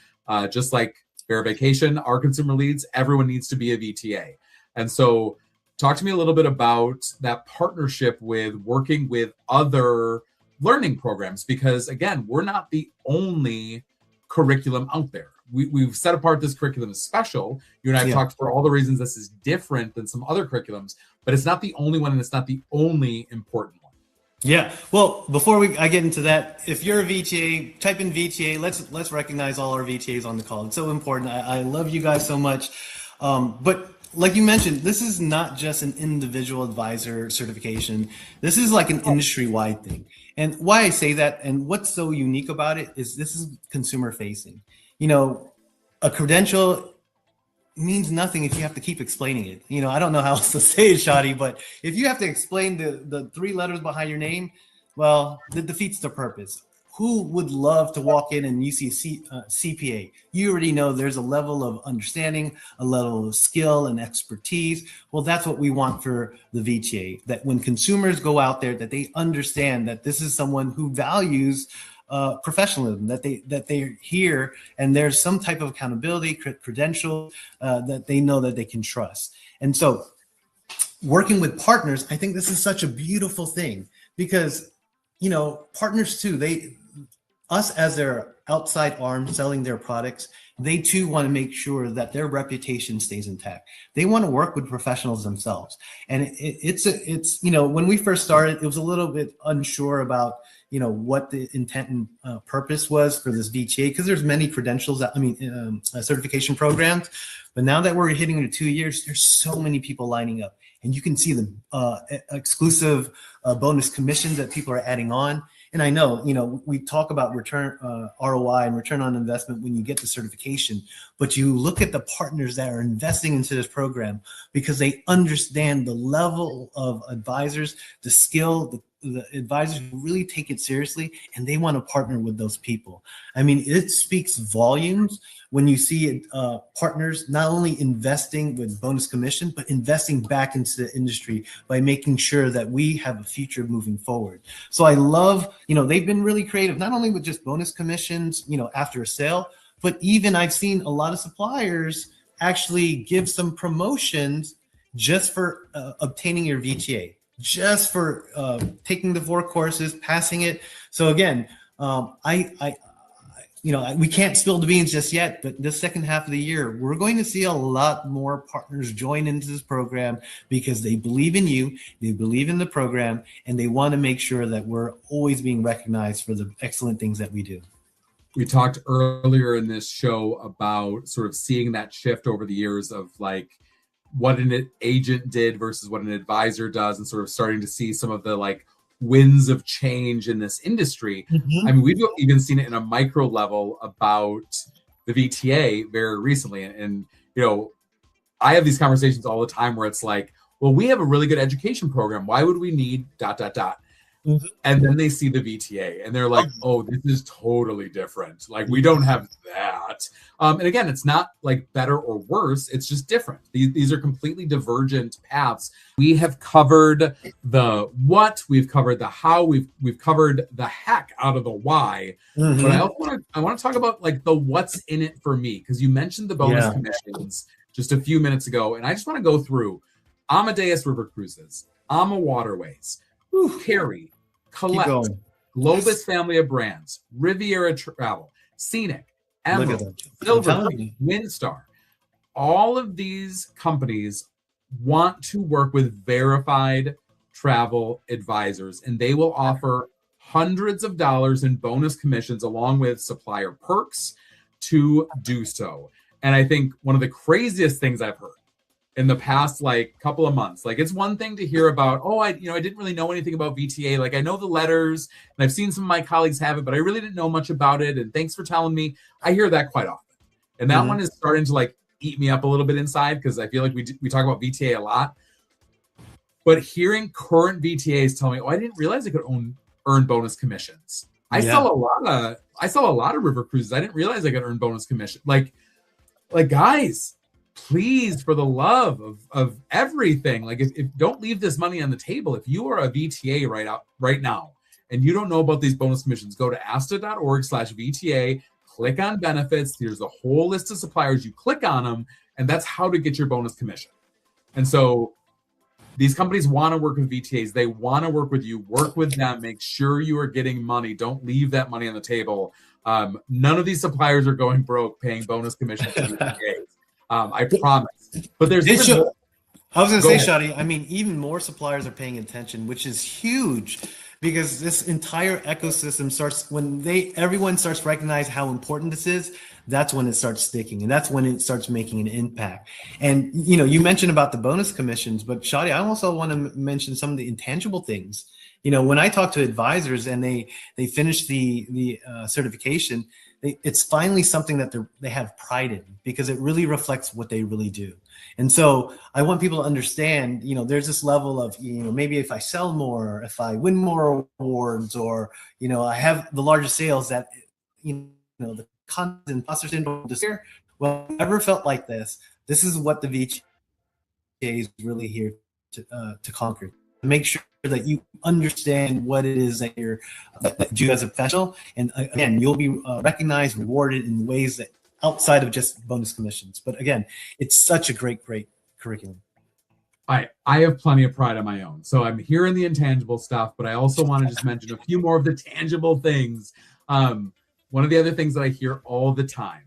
just like Fair Vacation, our consumer leads, everyone needs to be a VTA. And so talk to me a little bit about that partnership with working with other learning programs, because again, we're not the only curriculum out there. We've set apart this curriculum as special. You and I have talked for all the reasons this is different than some other curriculums, but it's not the only one, and it's not the only important one. Yeah. Well, before I get into that, if you're a VTA, type in VTA. Let's recognize all our VTAs on the call. It's so important. I love you guys so much. But like you mentioned, this is not just an individual advisor certification. This is like an industry-wide thing. And why I say that and what's so unique about it is this is consumer facing. You know, a credential means nothing if you have to keep explaining it. You know, I don't know how else to say it, Shadi, but if you have to explain the three letters behind your name, well, that defeats the purpose. Who would love to walk in and you see CPA? You already know there's a level of understanding, a level of skill and expertise. Well, that's what we want for the VTA, that when consumers go out there, that they understand that this is someone who values professionalism, that they're here and there's some type of accountability, credential that they know that they can trust. And so working with partners, I think this is such a beautiful thing because, you know, partners too, us as their outside arm selling their products, they too want to make sure that their reputation stays intact. They want to work with professionals themselves. And it's you know, when we first started, it was a little bit unsure about, you know, what the intent and purpose was for this VTA, because there's many credentials, certification programs. But now that we're hitting the 2 years, there's so many people lining up. And you can see the exclusive bonus commissions that people are adding on. And I know, you know, we talk about return ROI and return on investment when you get the certification, but you look at the partners that are investing into this program because they understand the level of advisors, the skill, the advisors who really take it seriously, and they want to partner with those people. I mean, it speaks volumes when you see partners not only investing with bonus commission, but investing back into the industry by making sure that we have a future moving forward. So I love, you know, they've been really creative, not only with just bonus commissions, you know, after a sale, but even I've seen a lot of suppliers actually give some promotions just for obtaining your VTA. Just for taking the 4 courses, passing it. So again, we can't spill the beans just yet, but the second half of the year, we're going to see a lot more partners join into this program because they believe in you, they believe in the program, and they want to make sure that we're always being recognized for the excellent things that we do. We talked earlier in this show about sort of seeing that shift over the years of like, what an agent did versus what an advisor does, and sort of starting to see some of the like winds of change in this industry. Mm-hmm. I mean, we've even seen it in a micro level about the VTA very recently. And, you know, I have these conversations all the time where it's like, well, we have a really good education program. Why would we need ... Mm-hmm. And then they see the VTA and they're like, oh, this is totally different. Like, we don't have that. And again, it's not like better or worse. It's just different. These are completely divergent paths. We have covered the what, we've covered the how, we've covered the heck out of the why. Mm-hmm. But I also want to talk about like the what's in it for me, because you mentioned the bonus commissions just a few minutes ago. And I just want to go through Amadeus River Cruises, AMA Waterways, Carrie, Collect, Globus Family of Brands, Riviera Travel, Scenic, Emerald, Silver, Windstar. All of these companies want to work with verified travel advisors, and they will offer hundreds of dollars in bonus commissions along with supplier perks to do so. And I think one of the craziest things I've heard in the past like couple of months, like it's one thing to hear about, I didn't really know anything about VTA. Like I know the letters and I've seen some of my colleagues have it, but I really didn't know much about it. And thanks for telling me. I hear that quite often. And that one is starting to like eat me up a little bit inside because I feel like we talk about VTA a lot. But hearing current VTAs tell me, I didn't realize I could earn bonus commissions. I sell a lot of river cruises. I didn't realize I could earn bonus commission. Like guys, please, for the love of everything, like if don't leave this money on the table. If you are a VTA right now and you don't know about these bonus commissions, go to asta.org/VTA, click on benefits. There's a whole list of suppliers. You click on them, and that's how to get your bonus commission. And so these companies want to work with VTAs. They want to work with you. Work with them. Make sure you are getting money. Don't leave that money on the table. None of these suppliers are going broke paying bonus commissions to VTAs. I promise. But there's I was going to say, Shadi, I mean, even more suppliers are paying attention, which is huge. because this entire ecosystem starts when everyone starts to recognize how important this is. That's when it starts sticking, and that's when it starts making an impact. And you mentioned about the bonus commissions, but Shadi, I also want to mention some of the intangible things. When I talk to advisors and they finish the certification, it's finally something that they have pride in, because it really reflects what they really do. And so I want people to understand, there's this level of, maybe if I sell more, if I win more awards, or, I have the largest sales, that, the constant imposter syndrome, despair. Well, I never felt like this. This is what the VTA is really here to conquer. Make sure that you understand what it is that you do as a professional, and again, you'll be recognized, rewarded in ways that outside of just bonus commissions. But again, it's such a great curriculum. I have plenty of pride on my own. So I'm hearing the intangible stuff, but I also want to just mention a few more of the tangible things. One of the other things that I hear all the time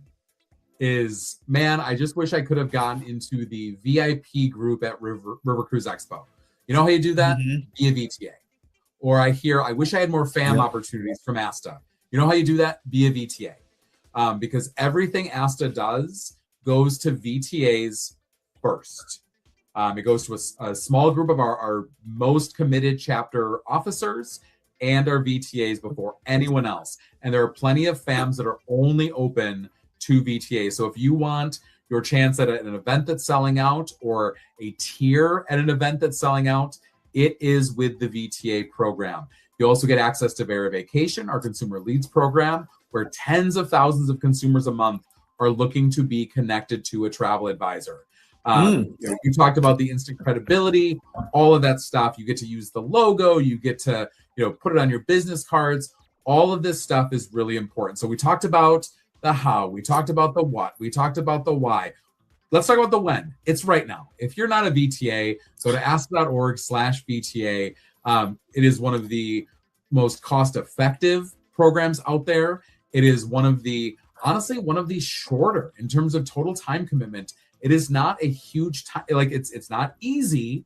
is, man, I just wish I could have gotten into the VIP group at River Cruise Expo. You know how you do that? Via VTA. Or I hear, I wish I had more FAM opportunities from ASTA. You know how you do that? Via VTA. Because everything ASTA does goes to VTAs first. It goes to a small group of our most committed chapter officers and our VTAs before anyone else. And there are plenty of FAMs that are only open to VTAs. So if you want your chance at an event that's selling out, or a tier at an event that's selling out, it is with the VTA program. You also get access to Verivacation, our consumer leads program, where tens of thousands of consumers a month are looking to be connected to a travel advisor. You talked about the instant credibility, all of that stuff. You get to use the logo, you get to put it on your business cards. All of this stuff is really important. So we talked about the how, we talked about the what, we talked about the why. Let's talk about the when. It's right now. If you're not a VTA, go to ask.org/VTA. It is one of the most cost-effective programs out there. It is honestly one of the shorter in terms of total time commitment. It is not a huge time, it's not easy.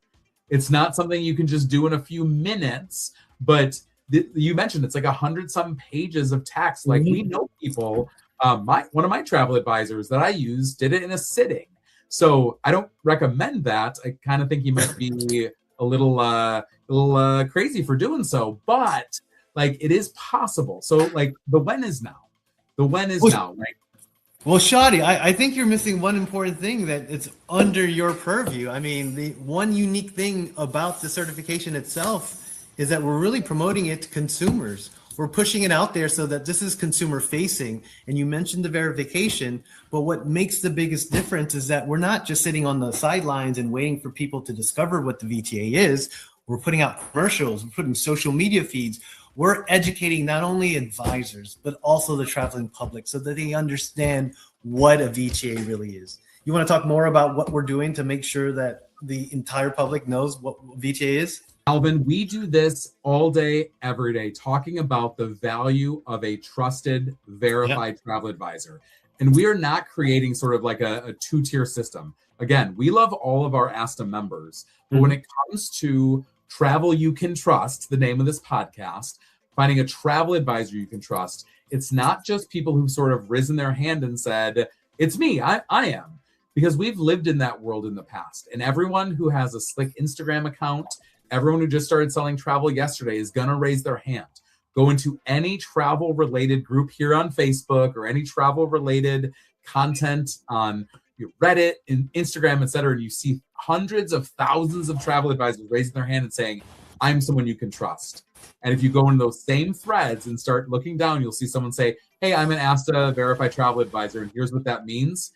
It's not something you can just do in a few minutes, but you mentioned it's like 100-some pages of text. Like we know people, one of my travel advisors that I use did it in a sitting. So I don't recommend that. I kind of think he might be a little crazy for doing so, but it is possible. So the when is now. The when is now, right? Well, Shadi, I think you're missing one important thing that it's under your purview. I mean, the one unique thing about the certification itself is that we're really promoting it to consumers. We're pushing it out there so that this is consumer facing. And you mentioned the verification, but what makes the biggest difference is that we're not just sitting on the sidelines and waiting for people to discover what the VTA is. We're putting out commercials, we're putting social media feeds. We're educating not only advisors, but also the traveling public so that they understand what a VTA really is. You want to talk more about what we're doing to make sure that the entire public knows what VTA is? Alvin, we do this all day, every day, talking about the value of a trusted, verified travel advisor. And we are not creating sort of like a two-tier system. Again, we love all of our ASTA members, but when it comes to travel you can trust, the name of this podcast, finding a travel advisor you can trust, it's not just people who've sort of risen their hand and said, it's me, I am. Because we've lived in that world in the past. And everyone who has a slick Instagram account, everyone who just started selling travel yesterday is going to raise their hand. Go into any travel-related group here on Facebook or any travel-related content on Reddit, and Instagram, etc., and you see hundreds of thousands of travel advisors raising their hand and saying, I'm someone you can trust. And if you go in those same threads and start looking down, you'll see someone say, hey, I'm an ASTA verified travel advisor, and here's what that means.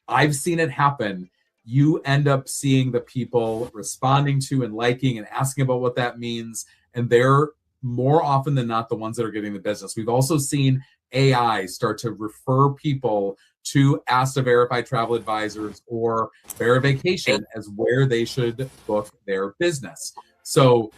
I've seen it happen. You end up seeing the people responding to and liking and asking about what that means, and they're more often than not the ones that are getting the business. We've also seen AI start to refer people to ASTA verified travel advisors or Verivacation as where they should book their business. So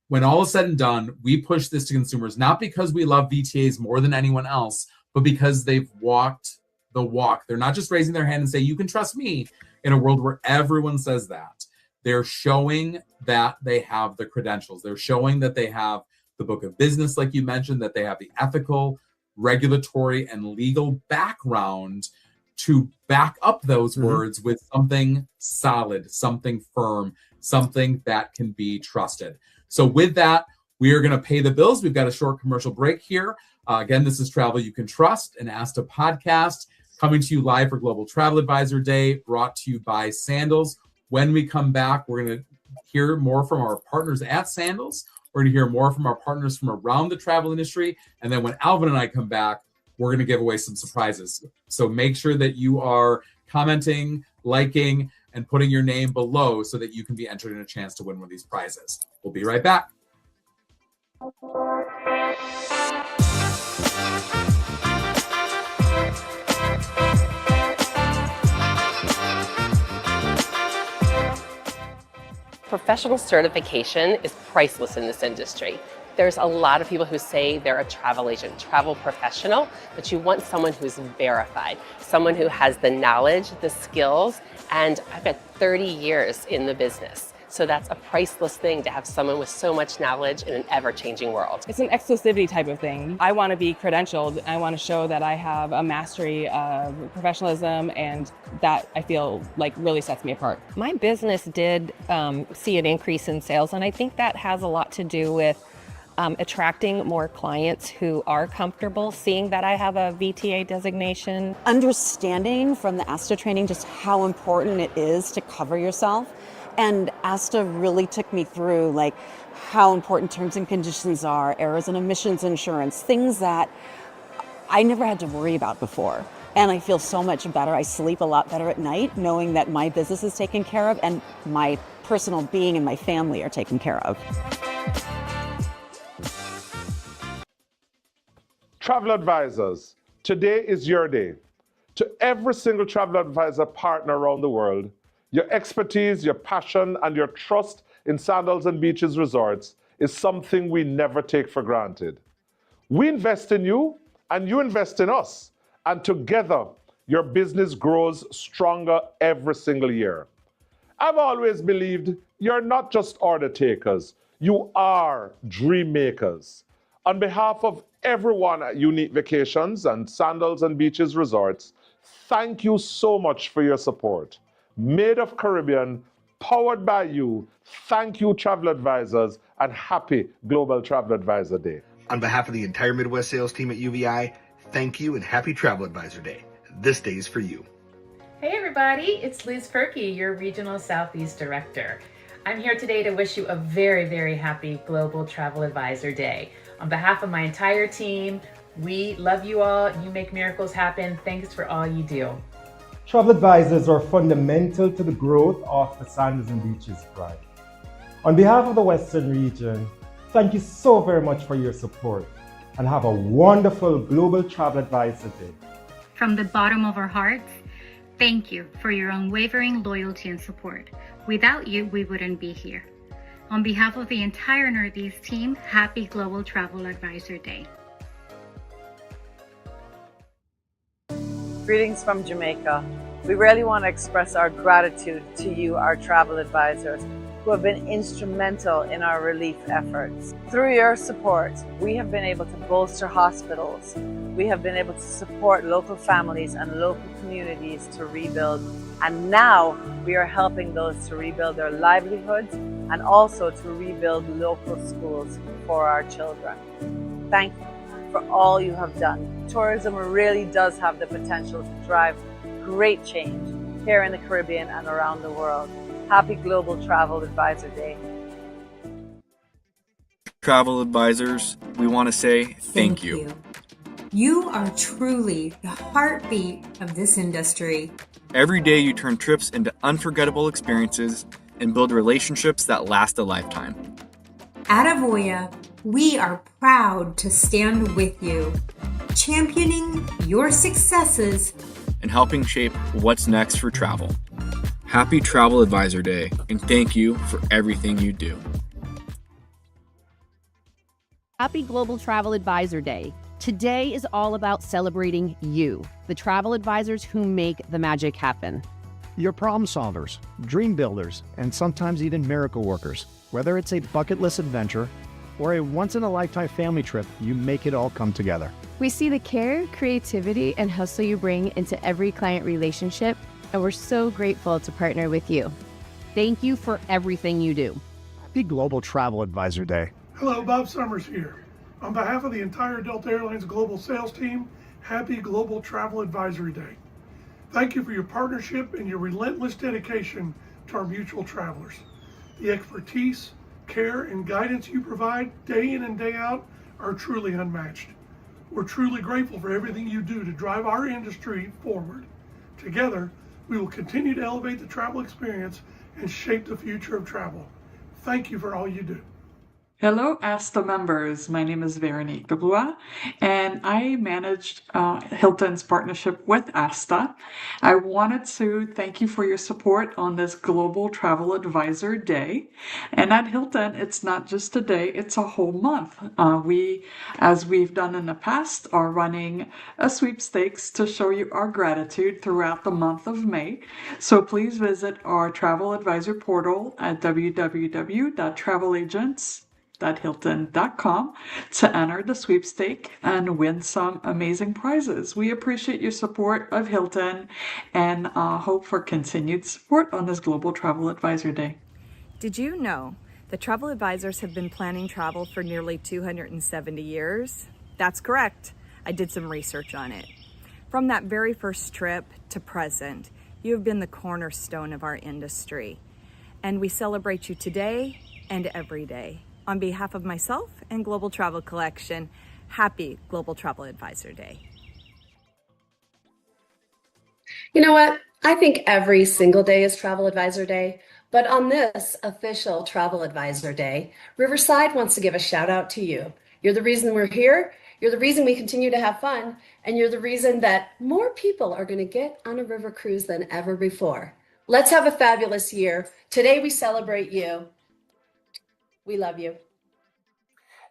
when all is said and done, we push this to consumers, not because we love VTAs more than anyone else, but because they've walked the walk. They're not just raising their hand and say, you can trust me in a world where everyone says that. they're showing that they have the credentials. They're showing that they have the book of business, like you mentioned, that they have the ethical, regulatory, and legal background to back up those words with something solid, something firm, something that can be trusted. So with that, we are going to pay the bills. We've got a short commercial break here. Again, this is Travel You Can Trust, an ASTA podcast, coming to you live for Global Travel Advisor Day, brought to you by Sandals. When we come back, we're going to hear more from our partners at Sandals. We're going to hear more from our partners from around the travel industry. And then when Alvin and I come back, we're going to give away some surprises. So make sure that you are commenting, liking, and putting your name below so that you can be entered in a chance to win one of these prizes. We'll be right back. Professional certification is priceless in this industry. There's a lot of people who say they're a travel agent, travel professional, but you want someone who's verified, someone who has the knowledge, the skills, and I've got 30 years in the business. So that's a priceless thing to have someone with so much knowledge in an ever-changing world. It's an exclusivity type of thing. I want to be credentialed. I want to show that I have a mastery of professionalism, and that I feel like really sets me apart. My business did see an increase in sales, and I think that has a lot to do with attracting more clients who are comfortable seeing that I have a VTA designation. Understanding from the ASTA training just how important it is to cover yourself. And ASTA really took me through like how important terms and conditions are, errors and omissions insurance, things that I never had to worry about before. And I feel so much better. I sleep a lot better at night knowing that my business is taken care of and my personal being and my family are taken care of. Travel advisors, today is your day. To every single travel advisor partner around the world, your expertise, your passion, and your trust in Sandals and Beaches Resorts is something we never take for granted. We invest in you, and you invest in us. And together, your business grows stronger every single year. I've always believed you're not just order takers, you are dream makers. On behalf of everyone at Unique Vacations and Sandals and Beaches Resorts, thank you so much for your support. Made of Caribbean, powered by you, thank you, travel advisors, and happy Global Travel Advisor Day. On behalf of the entire Midwest sales team at UVI, thank you and happy Travel Advisor Day. This day is for you. Hey everybody, it's Liz Perky, your Regional Southeast Director. I'm here today to wish you a very, very happy Global Travel Advisor Day. On behalf of my entire team, we love you all. You make miracles happen. Thanks for all you do. Travel advisors are fundamental to the growth of the Sandals and Beaches brand. On behalf of the Western region, thank you so very much for your support and have a wonderful Global Travel Advisor Day. From the bottom of our hearts, thank you for your unwavering loyalty and support. Without you, we wouldn't be here. On behalf of the entire Northeast team, happy Global Travel Advisor Day. Greetings from Jamaica. We really want to express our gratitude to you, our travel advisors, who have been instrumental in our relief efforts. Through your support, we have been able to bolster hospitals. We have been able to support local families and local communities to rebuild. And now we are helping those to rebuild their livelihoods and also to rebuild local schools for our children. Thank you for all you have done. Tourism really does have the potential to drive great change here in the Caribbean and around the world. Happy Global Travel Advisor Day. Travel advisors, we want to say thank you. You are truly the heartbeat of this industry. Every day you turn trips into unforgettable experiences and build relationships that last a lifetime. At Avoya, we are proud to stand with you, championing your successes and helping shape what's next for travel. Happy Travel Advisor Day, and thank you for everything you do. Happy Global Travel Advisor Day. Today is all about celebrating you, the travel advisors who make the magic happen. You're problem solvers, dream builders, and sometimes even miracle workers. Whether it's a bucket list adventure or a once-in-a-lifetime family trip, you make it all come together. We see the care, creativity, and hustle you bring into every client relationship, and we're so grateful to partner with you. Thank you for everything you do. Happy Global Travel Advisor Day. Hello, Bob Summers here. On behalf of the entire Delta Airlines global sales team, happy Global Travel Advisory Day. Thank you for your partnership and your relentless dedication to our mutual travelers. The expertise, care, and guidance you provide day in and day out are truly unmatched. We're truly grateful for everything you do to drive our industry forward. Together, we will continue to elevate the travel experience and shape the future of travel. Thank you for all you do. Hello, ASTA members. My name is Veronique Dubois, and I managed Hilton's partnership with ASTA. I wanted to thank you for your support on this Global Travel Advisor Day. And at Hilton, it's not just a day, it's a whole month. We, as we've done in the past, are running a sweepstakes to show you our gratitude throughout the month of May. So please visit our travel advisor portal at www.travelagents.hilton.com to enter the sweepstake and win some amazing prizes. We appreciate your support of Hilton and hope for continued support on this Global Travel Advisor Day. Did you know that travel advisors have been planning travel for nearly 270 years? That's correct. I did some research on it. From that very first trip to present, you have been the cornerstone of our industry. And we celebrate you today and every day. On behalf of myself and Global Travel Collection, happy Global Travel Advisor Day. You know what? I think every single day is Travel Advisor Day, but on this official Travel Advisor Day, Riverside wants to give a shout out to you. You're the reason we're here, you're the reason we continue to have fun, and you're the reason that more people are going to get on a river cruise than ever before. Let's have a fabulous year. Today we celebrate you. We love you.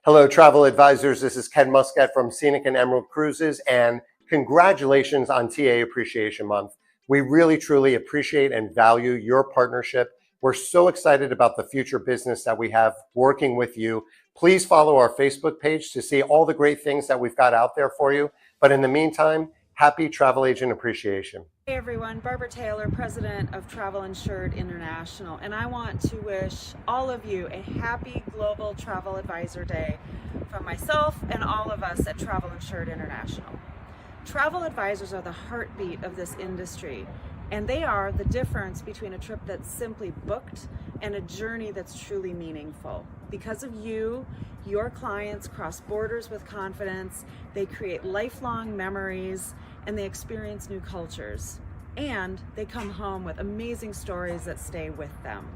Hello, travel advisors. This is Ken Muscat from Scenic and Emerald Cruises, and congratulations on TA Appreciation Month. We really, truly appreciate and value your partnership. We're so excited about the future business that we have working with you. Please follow our Facebook page to see all the great things that we've got out there for you. But in the meantime, happy Travel Agent Appreciation. Hey everyone, Barbara Taylor, President of Travel Insured International, and I want to wish all of you a happy Global Travel Advisor Day from myself and all of us at Travel Insured International. Travel advisors are the heartbeat of this industry, and they are the difference between a trip that's simply booked and a journey that's truly meaningful. Because of you, your clients cross borders with confidence, they create lifelong memories, and they experience new cultures. And they come home with amazing stories that stay with them.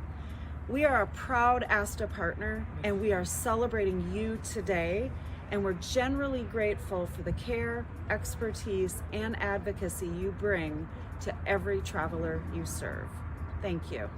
We are a proud ASTA partner, and we are celebrating you today, and we're generally grateful for the care, expertise, and advocacy you bring to every traveler you serve. Thank you.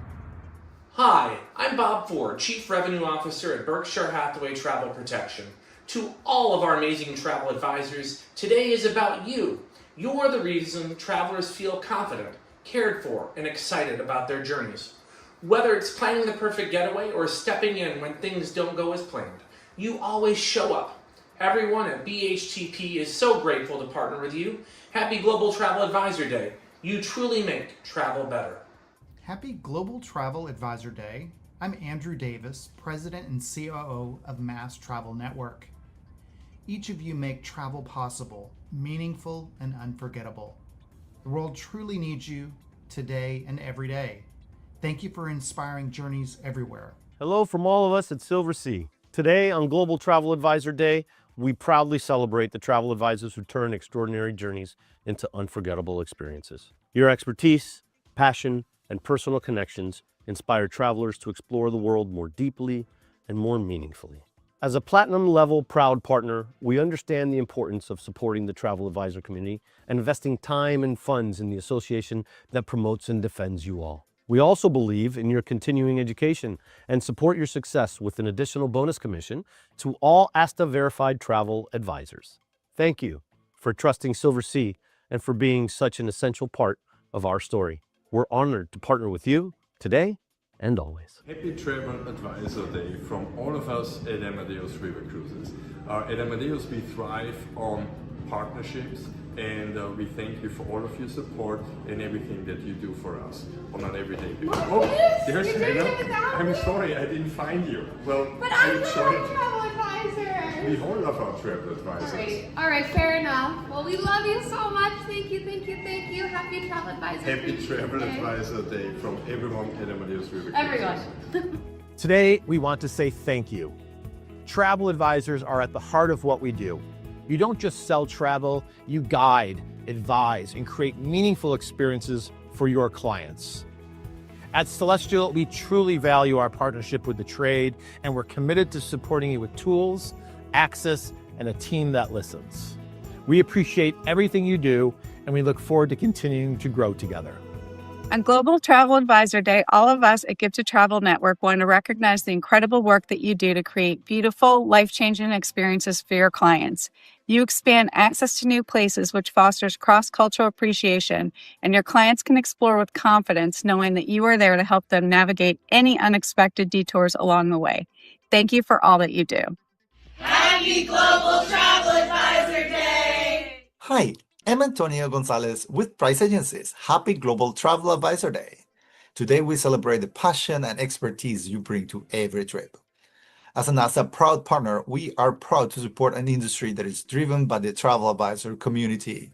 Hi, I'm Bob Ford, Chief Revenue Officer at Berkshire Hathaway Travel Protection. To all of our amazing travel advisors, today is about you. You're the reason travelers feel confident, cared for, and excited about their journeys. Whether it's planning the perfect getaway or stepping in when things don't go as planned, you always show up. Everyone at BHTP is so grateful to partner with you. Happy Global Travel Advisor Day. You truly make travel better. Happy Global Travel Advisor Day. I'm Andrew Davis, President and COO of Mass Travel Network. Each of you make travel possible, meaningful, and unforgettable. The world truly needs you today and every day. Thank you for inspiring journeys everywhere. Hello from all of us at Silversea. Today on Global Travel Advisor Day, we proudly celebrate the travel advisors who turn extraordinary journeys into unforgettable experiences. Your expertise, passion, and personal connections inspire travelers to explore the world more deeply and more meaningfully. As a platinum level proud partner, we understand the importance of supporting the travel advisor community and investing time and funds in the association that promotes and defends you all. We also believe in your continuing education and support your success with an additional bonus commission to all ASTA verified travel advisors. Thank you for trusting Silversea and for being such an essential part of our story. We're honored to partner with you today and always. Happy Travel Advisor Day from all of us at Amadeus River Cruises. At Amadeus we thrive on partnerships, and we thank you for all of your support and everything that you do for us on an everyday basis. Oh, there's Hannah. I'm sorry, I didn't find you. Well, but I'm not a travel advisor. We all love our travel advisors. All right, fair enough. Well, we love you so much. Thank you, thank you, thank you. Happy Travel Advisor Day. Happy Travel Advisor Day from everyone at Amadeus River Cruises. Everyone. Today, we want to say thank you. Travel advisors are at the heart of what we do. You don't just sell travel, you guide, advise, and create meaningful experiences for your clients. At Celestial, we truly value our partnership with the trade, and we're committed to supporting you with tools, access, and a team that listens. We appreciate everything you do, and we look forward to continuing to grow together. On Global Travel Advisor Day, all of us at Give to Travel Network want to recognize the incredible work that you do to create beautiful, life-changing experiences for your clients. You expand access to new places, which fosters cross-cultural appreciation, and your clients can explore with confidence, knowing that you are there to help them navigate any unexpected detours along the way. Thank you for all that you do. Happy Global Travel Advisor Day! Hi, I'm Antonio Gonzalez with Price Agencies. Happy Global Travel Advisor Day. Today we celebrate the passion and expertise you bring to every trip. As an ASTA proud partner, we are proud to support an industry that is driven by the travel advisor community.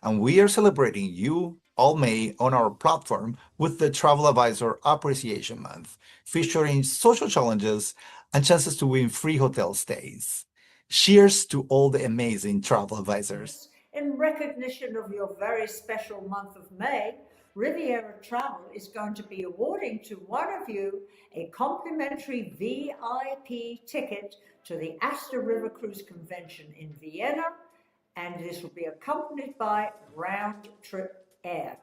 And we are celebrating you all May on our platform with the Travel Advisor Appreciation Month, featuring social challenges and chances to win free hotel stays. Cheers to all the amazing travel advisors. In recognition of your very special month of May, Riviera Travel is going to be awarding to one of you a complimentary VIP ticket to the Asta River Cruise Convention in Vienna, and this will be accompanied by round-trip air.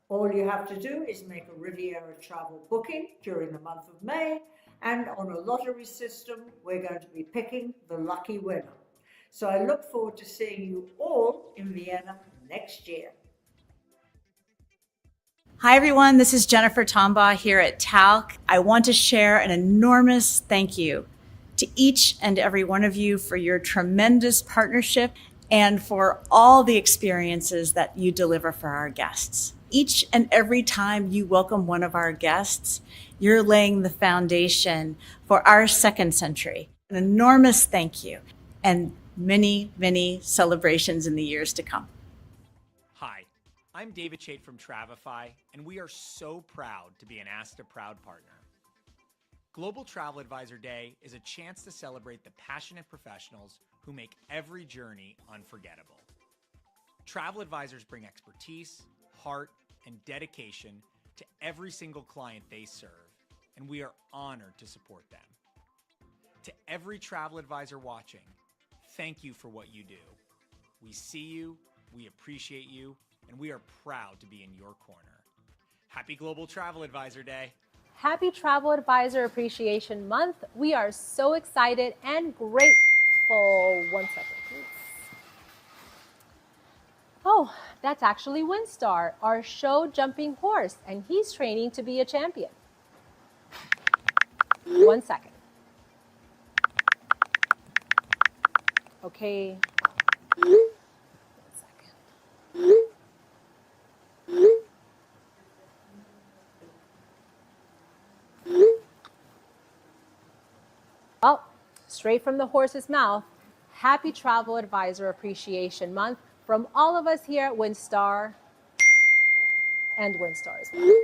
All you have to do is make a Riviera Travel booking during the month of May, and on a lottery system, we're going to be picking the lucky winner. So I look forward to seeing you all in Vienna next year. Hi everyone, this is Jennifer Tombaugh here at Talc. I want to share an enormous thank you to each and every one of you for your tremendous partnership and for all the experiences that you deliver for our guests. Each and every time you welcome one of our guests, you're laying the foundation for our second century. An enormous thank you and many, many celebrations in the years to come. Hi, I'm David Chait from Travefy, and we are so proud to be an ASTA proud partner. Global Travel Advisor Day is a chance to celebrate the passionate professionals who make every journey unforgettable. Travel advisors bring expertise, heart, and dedication to every single client they serve, and we are honored to support them. To every travel advisor watching, thank you for what you do. We see you, we appreciate you, and we are proud to be in your corner. Happy Global Travel Advisor Day. Happy Travel Advisor Appreciation Month. We are so excited and grateful. One second, please. Oh, that's actually Windstar, our show jumping horse, and he's training to be a champion. 1 second. Okay. 1 second. Well, straight from the horse's mouth, Happy Travel Advisor Appreciation Month from all of us here at Windstar and Windstar as well.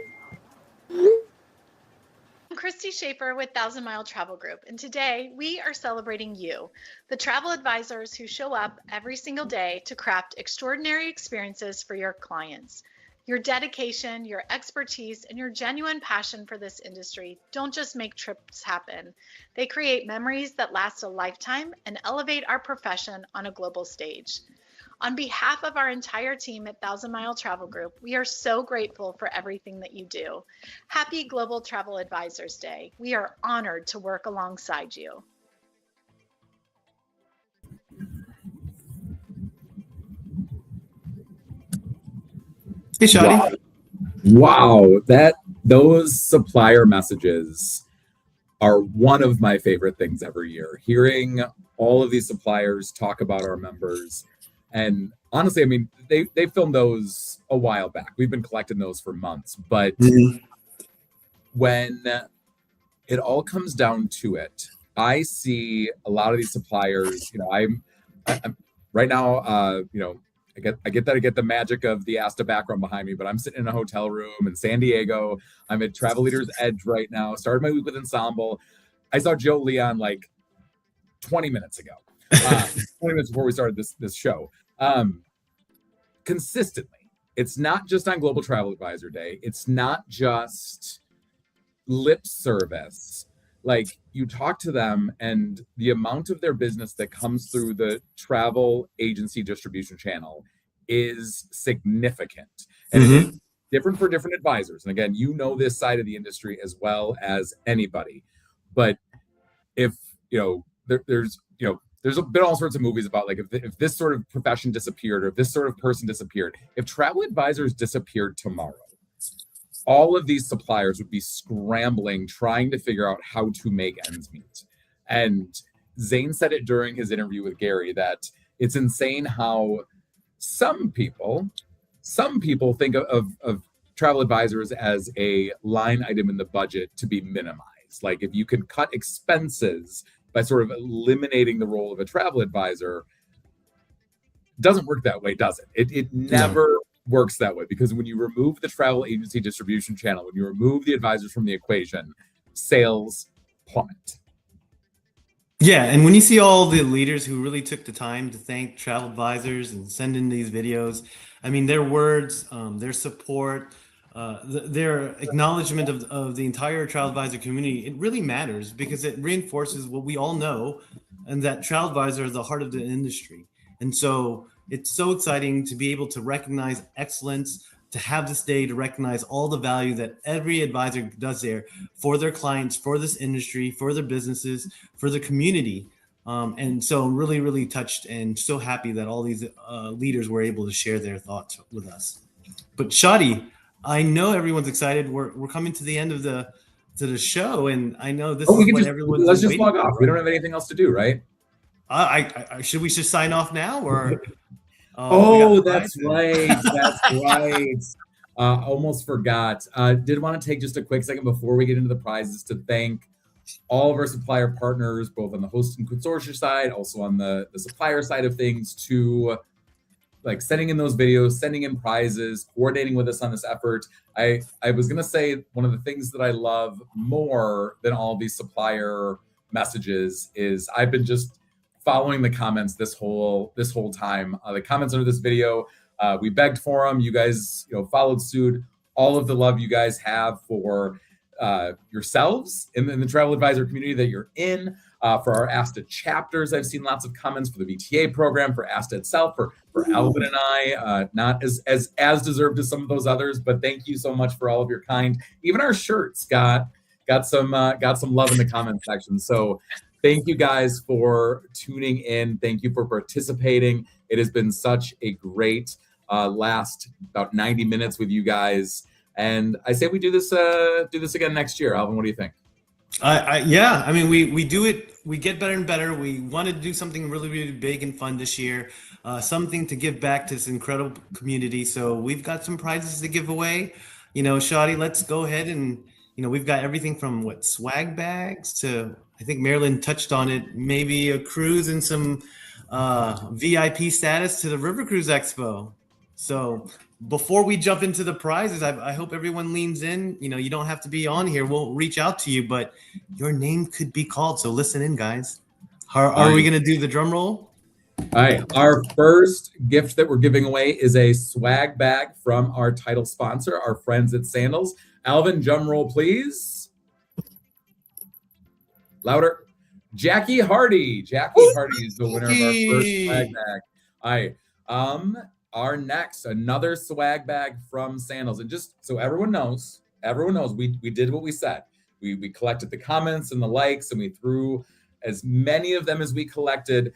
I'm Christy Schaefer with 1000 Mile Travel Group, and today we are celebrating you, the travel advisors who show up every single day to craft extraordinary experiences for your clients. Your dedication, your expertise, and your genuine passion for this industry don't just make trips happen. They create memories that last a lifetime and elevate our profession on a global stage. On behalf of our entire team at 1000 Mile Travel Group, we are so grateful for everything that you do. Happy Global Travel Advisors Day. We are honored to work alongside you. Hey, Shadi. Wow, those supplier messages are one of my favorite things every year. Hearing all of these suppliers talk about our members, and honestly, I mean, they filmed those a while back. We've been collecting those for months, but when it all comes down to it, I see a lot of these suppliers. You know, I'm right now. You know, I get the magic of the Asta background behind me, but I'm sitting in a hotel room in San Diego. I'm at Travel Leaders Edge right now. Started my week with Ensemble. I saw Joe Leon like 20 minutes ago, 20 minutes before we started this show. Consistently, it's not just on Global Travel Advisor Day. It's not just lip service. Like, you talk to them and the amount of their business that comes through the travel agency distribution channel is significant. And it is different for different advisors. And again, you know this side of the industry as well as anybody. But if, you know, there's been all sorts of movies about like if this sort of profession disappeared, or if this sort of person disappeared, if travel advisors disappeared tomorrow, all of these suppliers would be scrambling, trying to figure out how to make ends meet. And Zane said it during his interview with Gary that it's insane how some people think of travel advisors as a line item in the budget to be minimized. Like, if you can cut expenses by sort of eliminating the role of a travel advisor, it doesn't work that way, does it? It never works that way, because when you remove the travel agency distribution channel, when you remove the advisors from the equation, sales plummet. Yeah, and when you see all the leaders who really took the time to thank travel advisors and send in these videos, I mean, their words, their support, their acknowledgement of the entire travel advisor community, it really matters, because it reinforces what we all know, and that travel advisor is the heart of the industry. And so it's so exciting to be able to recognize excellence, to have this day to recognize all the value that every advisor does there for their clients, for this industry, for their businesses, for the community. And so I'm really, really touched and so happy that all these leaders were able to share their thoughts with us. But Shadi, I know everyone's excited. We're coming to the end of the show, and I know this is what everyone's let's just log waiting off. for. We don't have anything else to do, right? Should we just sign off now, or? That's right. That's right. Almost forgot. Did want to take just a quick second before we get into the prizes to thank all of our supplier partners, both on the host and consortium side, also on the supplier side of things, to like sending in those videos, sending in prizes, coordinating with us on this effort. I was gonna say, one of the things that I love more than all these supplier messages is I've been just following the comments this whole time. The comments under this video, we begged for them. You guys, followed suit. All of the love you guys have for yourselves in the travel advisor community that you're in, for our ASTA chapters. I've seen lots of comments for the VTA program, for ASTA itself, for Alvin and I, not as deserved as some of those others, but thank you so much for all of your kind. Even our shirts got some love in the comment section. So thank you guys for tuning in. Thank you for participating. It has been such a great last about 90 minutes with you guys. And I say we do this again next year. Alvin, what do you think? Yeah, I mean, we do it, we get better and better. We wanted to do something really, really big and fun this year, something to give back to this incredible community. So we've got some prizes to give away. Shadi, let's go ahead and, we've got everything from swag bags to, I think Marilyn touched on it, maybe a cruise and some VIP status to the River Cruise Expo. So before we jump into the prizes, I hope everyone leans in. You don't have to be on here. We'll reach out to you, but your name could be called. So listen in, guys. Are we going to do the drum roll? All right. Our first gift that we're giving away is a swag bag from our title sponsor, our friends at Sandals. Alvin, drum roll, please. Louder. Jackie Hardy. Jackie Hardy is the winner of our first swag bag. All right. Our next, another swag bag from Sandals. And just so everyone knows, we did what we said. We collected the comments and the likes, and we threw as many of them as we collected.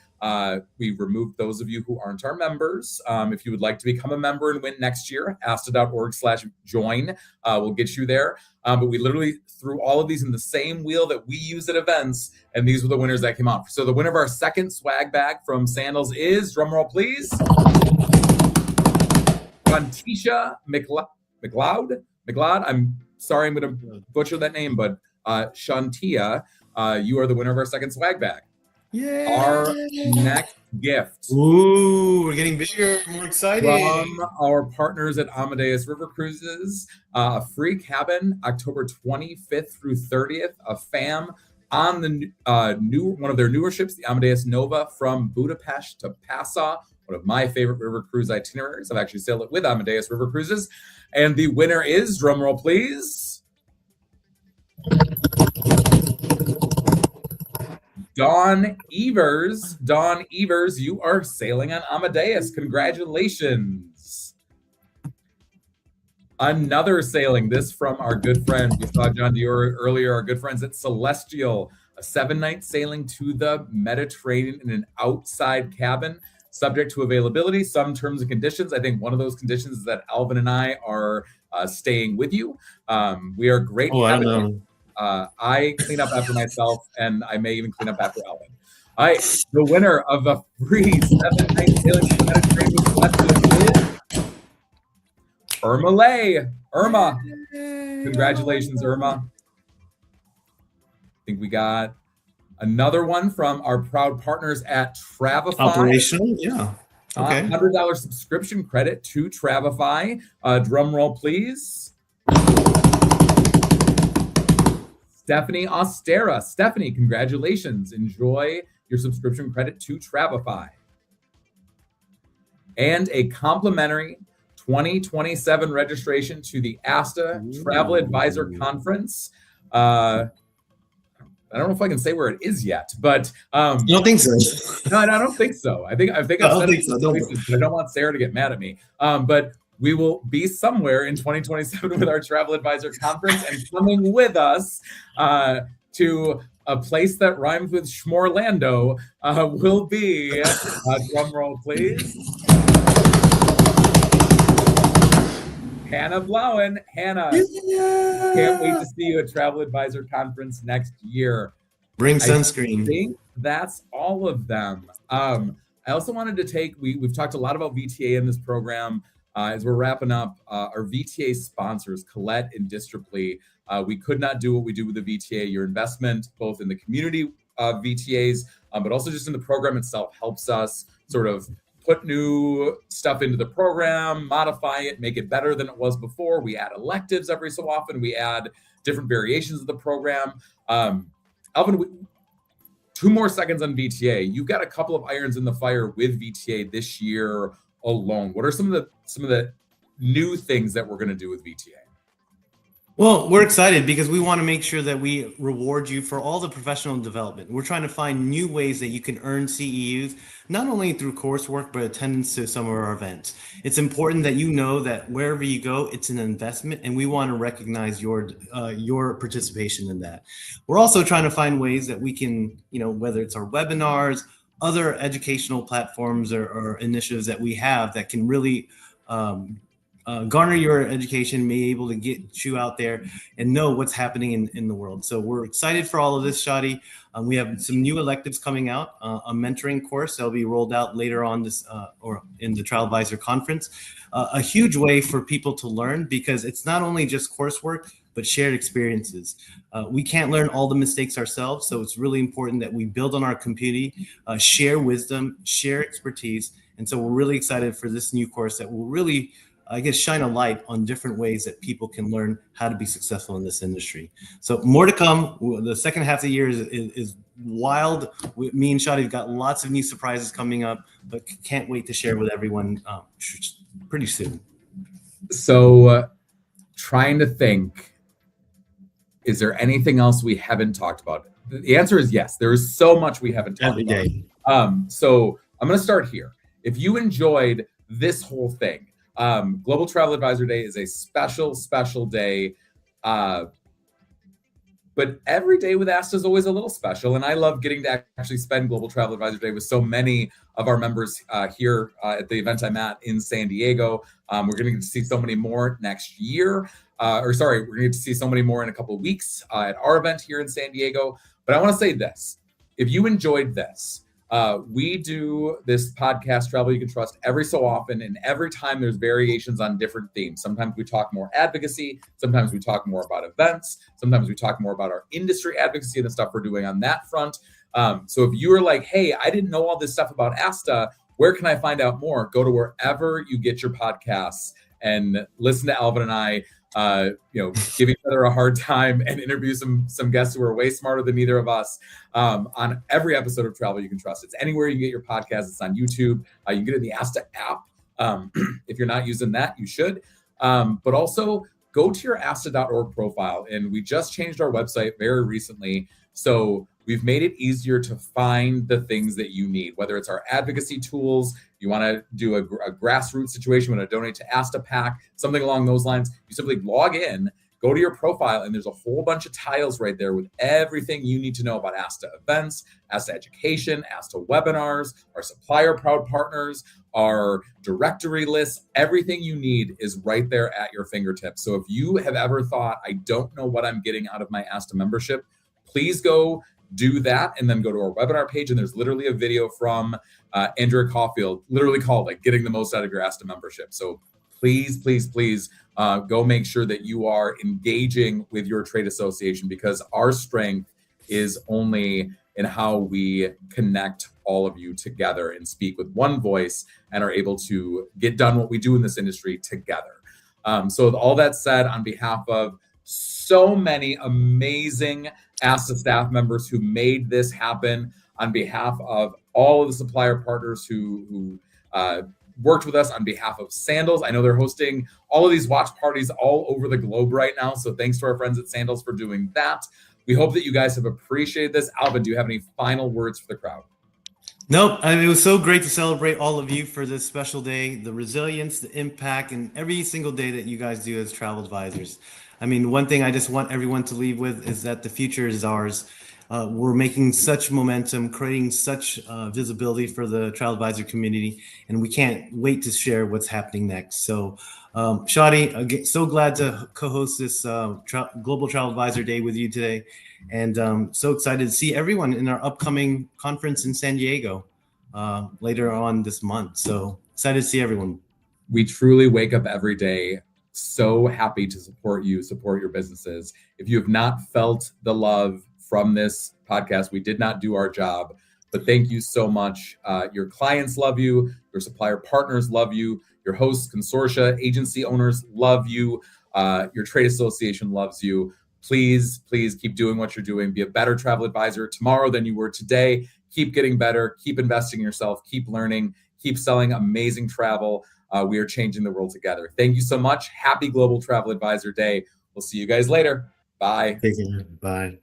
We removed those of you who aren't our members. If you would like to become a member and win next year, asta.org/join will get you there. But we literally threw all of these in the same wheel that we use at events, and these were the winners that came out. So the winner of our second swag bag from Sandals is, drumroll please, Shantisha McLeod. I'm sorry, I'm going to butcher that name, but Shantia, you are the winner of our second swag bag. Yeah. Our next gift. Ooh, we're getting bigger, more exciting. From our partners at Amadeus River Cruises, a free cabin October 25th through 30th, a fam on the one of their newer ships, the Amadeus Nova, from Budapest to Passau. One of my favorite river cruise itineraries. I've actually sailed it with Amadeus River Cruises. And the winner is, drumroll please, Dawn Evers. Dawn Evers, you are sailing on Amadeus. Congratulations. Another sailing, this from our good friend, we saw John Dior earlier, our good friends at Celestial, a 7-night sailing to the Mediterranean in an outside cabin, subject to availability, some terms and conditions. I think one of those conditions is that Alvin and I are staying with you. We are great. Oh, I know. I clean up after myself, and I may even clean up after Alvin. All right, the winner of a free 7-night sailing to the Mediterranean is Irma Lay. Irma, congratulations, Irma. I think we got another one from our proud partners at Travify. Operational, yeah. Okay. $100 subscription credit to Travify. Drum roll, please. Stephanie Ostera. Stephanie, congratulations. Enjoy your subscription credit to Travify. And a complimentary 2027 registration to the ASTA Travel Advisor Conference. I don't know if I can say where it is yet, but you don't think so? No, I don't think so. I think I've said it in places, but I don't want Sarah to get mad at me. But we will be somewhere in 2027 with our Travel Advisor Conference, and coming with us to a place that rhymes with Schmorlando will be, drum roll please, Hannah Blauen. Hannah, can't wait to see you at Travel Advisor Conference next year. Bring sunscreen. I think that's all of them. I also wanted to take, we've talked a lot about VTA in this program. As we're wrapping up, our VTA sponsors, Colette and Distriply, we could not do what we do with the VTA. Your investment, both in the community VTAs, but also just in the program itself, helps us sort of put new stuff into the program, modify it, make it better than it was before. We add electives every so often. We add different variations of the program. Alvin, 2 more seconds on VTA. You've got a couple of irons in the fire with VTA this year alone. What are some of the new things that we're going to do with VTA? Well, we're excited because we want to make sure that we reward you for all the professional development. We're trying to find new ways that you can earn CEUs, not only through coursework, but attendance to some of our events. It's important that you know that wherever you go, it's an investment, and we want to recognize your participation in that. We're also trying to find ways that we can, whether it's our webinars, other educational platforms or initiatives that we have that can really garner your education, be able to get you out there and know what's happening in the world. So we're excited for all of this, Shadi. We have some new electives coming out, a mentoring course that'll be rolled out later on this or in the Travel Advisor Conference. A huge way for people to learn, because it's not only just coursework, but shared experiences. We can't learn all the mistakes ourselves, so it's really important that we build on our community, share wisdom, share expertise. And so we're really excited for this new course that will really shine a light on different ways that people can learn how to be successful in this industry. So more to come. The second half of the year is wild. Me and Shadi have got lots of new surprises coming up, but can't wait to share with everyone pretty soon. So trying to think, is there anything else we haven't talked about? The answer is yes. There is so much we haven't talked about. So I'm going to start here. If you enjoyed this whole thing, Global Travel Advisor Day is a special, special day. But every day with ASTA is always a little special. And I love getting to actually spend Global Travel Advisor Day with so many of our members here at the event I'm at in San Diego. We're going to get to see so many more next year. We're going to get to see so many more in a couple of weeks at our event here in San Diego. But I want to say this. If you enjoyed this, we do this podcast, Travel You Can Trust, every so often, and every time there's variations on different themes. Sometimes we talk more advocacy, sometimes we talk more about events, sometimes we talk more about our industry advocacy and the stuff we're doing on that front. So if you are like, hey, I didn't know all this stuff about ASTA, where can I find out more? Go to wherever you get your podcasts and listen to Alvin and I give each other a hard time and interview some guests who are way smarter than either of us on every episode of Travel You Can Trust. It's anywhere you can get your podcast. It's on YouTube. You can get it in the ASTA app. If you're not using that, you should. But also go to your asta.org profile. And we just changed our website very recently. So we've made it easier to find the things that you need, whether it's our advocacy tools, you want to do a grassroots situation, you want to donate to ASTA PAC, something along those lines. You simply log in, go to your profile, and there's a whole bunch of tiles right there with everything you need to know about ASTA events, ASTA education, ASTA webinars, our supplier proud partners, our directory lists. Everything you need is right there at your fingertips. So if you have ever thought, I don't know what I'm getting out of my ASTA membership, please go do that and then go to our webinar page, and there's literally a video from Andrea Caulfield, literally called like getting the most out of your ASTA membership. So please go make sure that you are engaging with your trade association, because our strength is only in how we connect all of you together and speak with one voice and are able to get done what we do in this industry together. So with all that said, on behalf of so many amazing ASTA staff members who made this happen, on behalf of all of the supplier partners who worked with us, on behalf of Sandals. I know they're hosting all of these watch parties all over the globe right now. So thanks to our friends at Sandals for doing that. We hope that you guys have appreciated this. Alvin, do you have any final words for the crowd? Nope. I mean, it was so great to celebrate all of you for this special day, the resilience, the impact, and every single day that you guys do as travel advisors. I mean, one thing I just want everyone to leave with is that the future is ours. We're making such momentum, creating such visibility for the travel advisor community, and we can't wait to share what's happening next. So, Shadi, again, so glad to co-host this Global Travel Advisor Day with you today, and so excited to see everyone in our upcoming conference in San Diego later on this month. So excited to see everyone. We truly wake up every day so happy to support you, support your businesses. If you have not felt the love from this podcast, we did not do our job, but thank you so much. Your clients love you, your supplier partners love you, your hosts, consortia, agency owners love you, your trade association loves you. Please keep doing what you're doing. Be a better travel advisor tomorrow than you were today. Keep getting better, keep investing in yourself, keep learning, keep selling amazing travel. We are changing the world together. Thank you so much. Happy Global Travel Advisor Day. We'll see you guys later. Bye. Take care. Bye.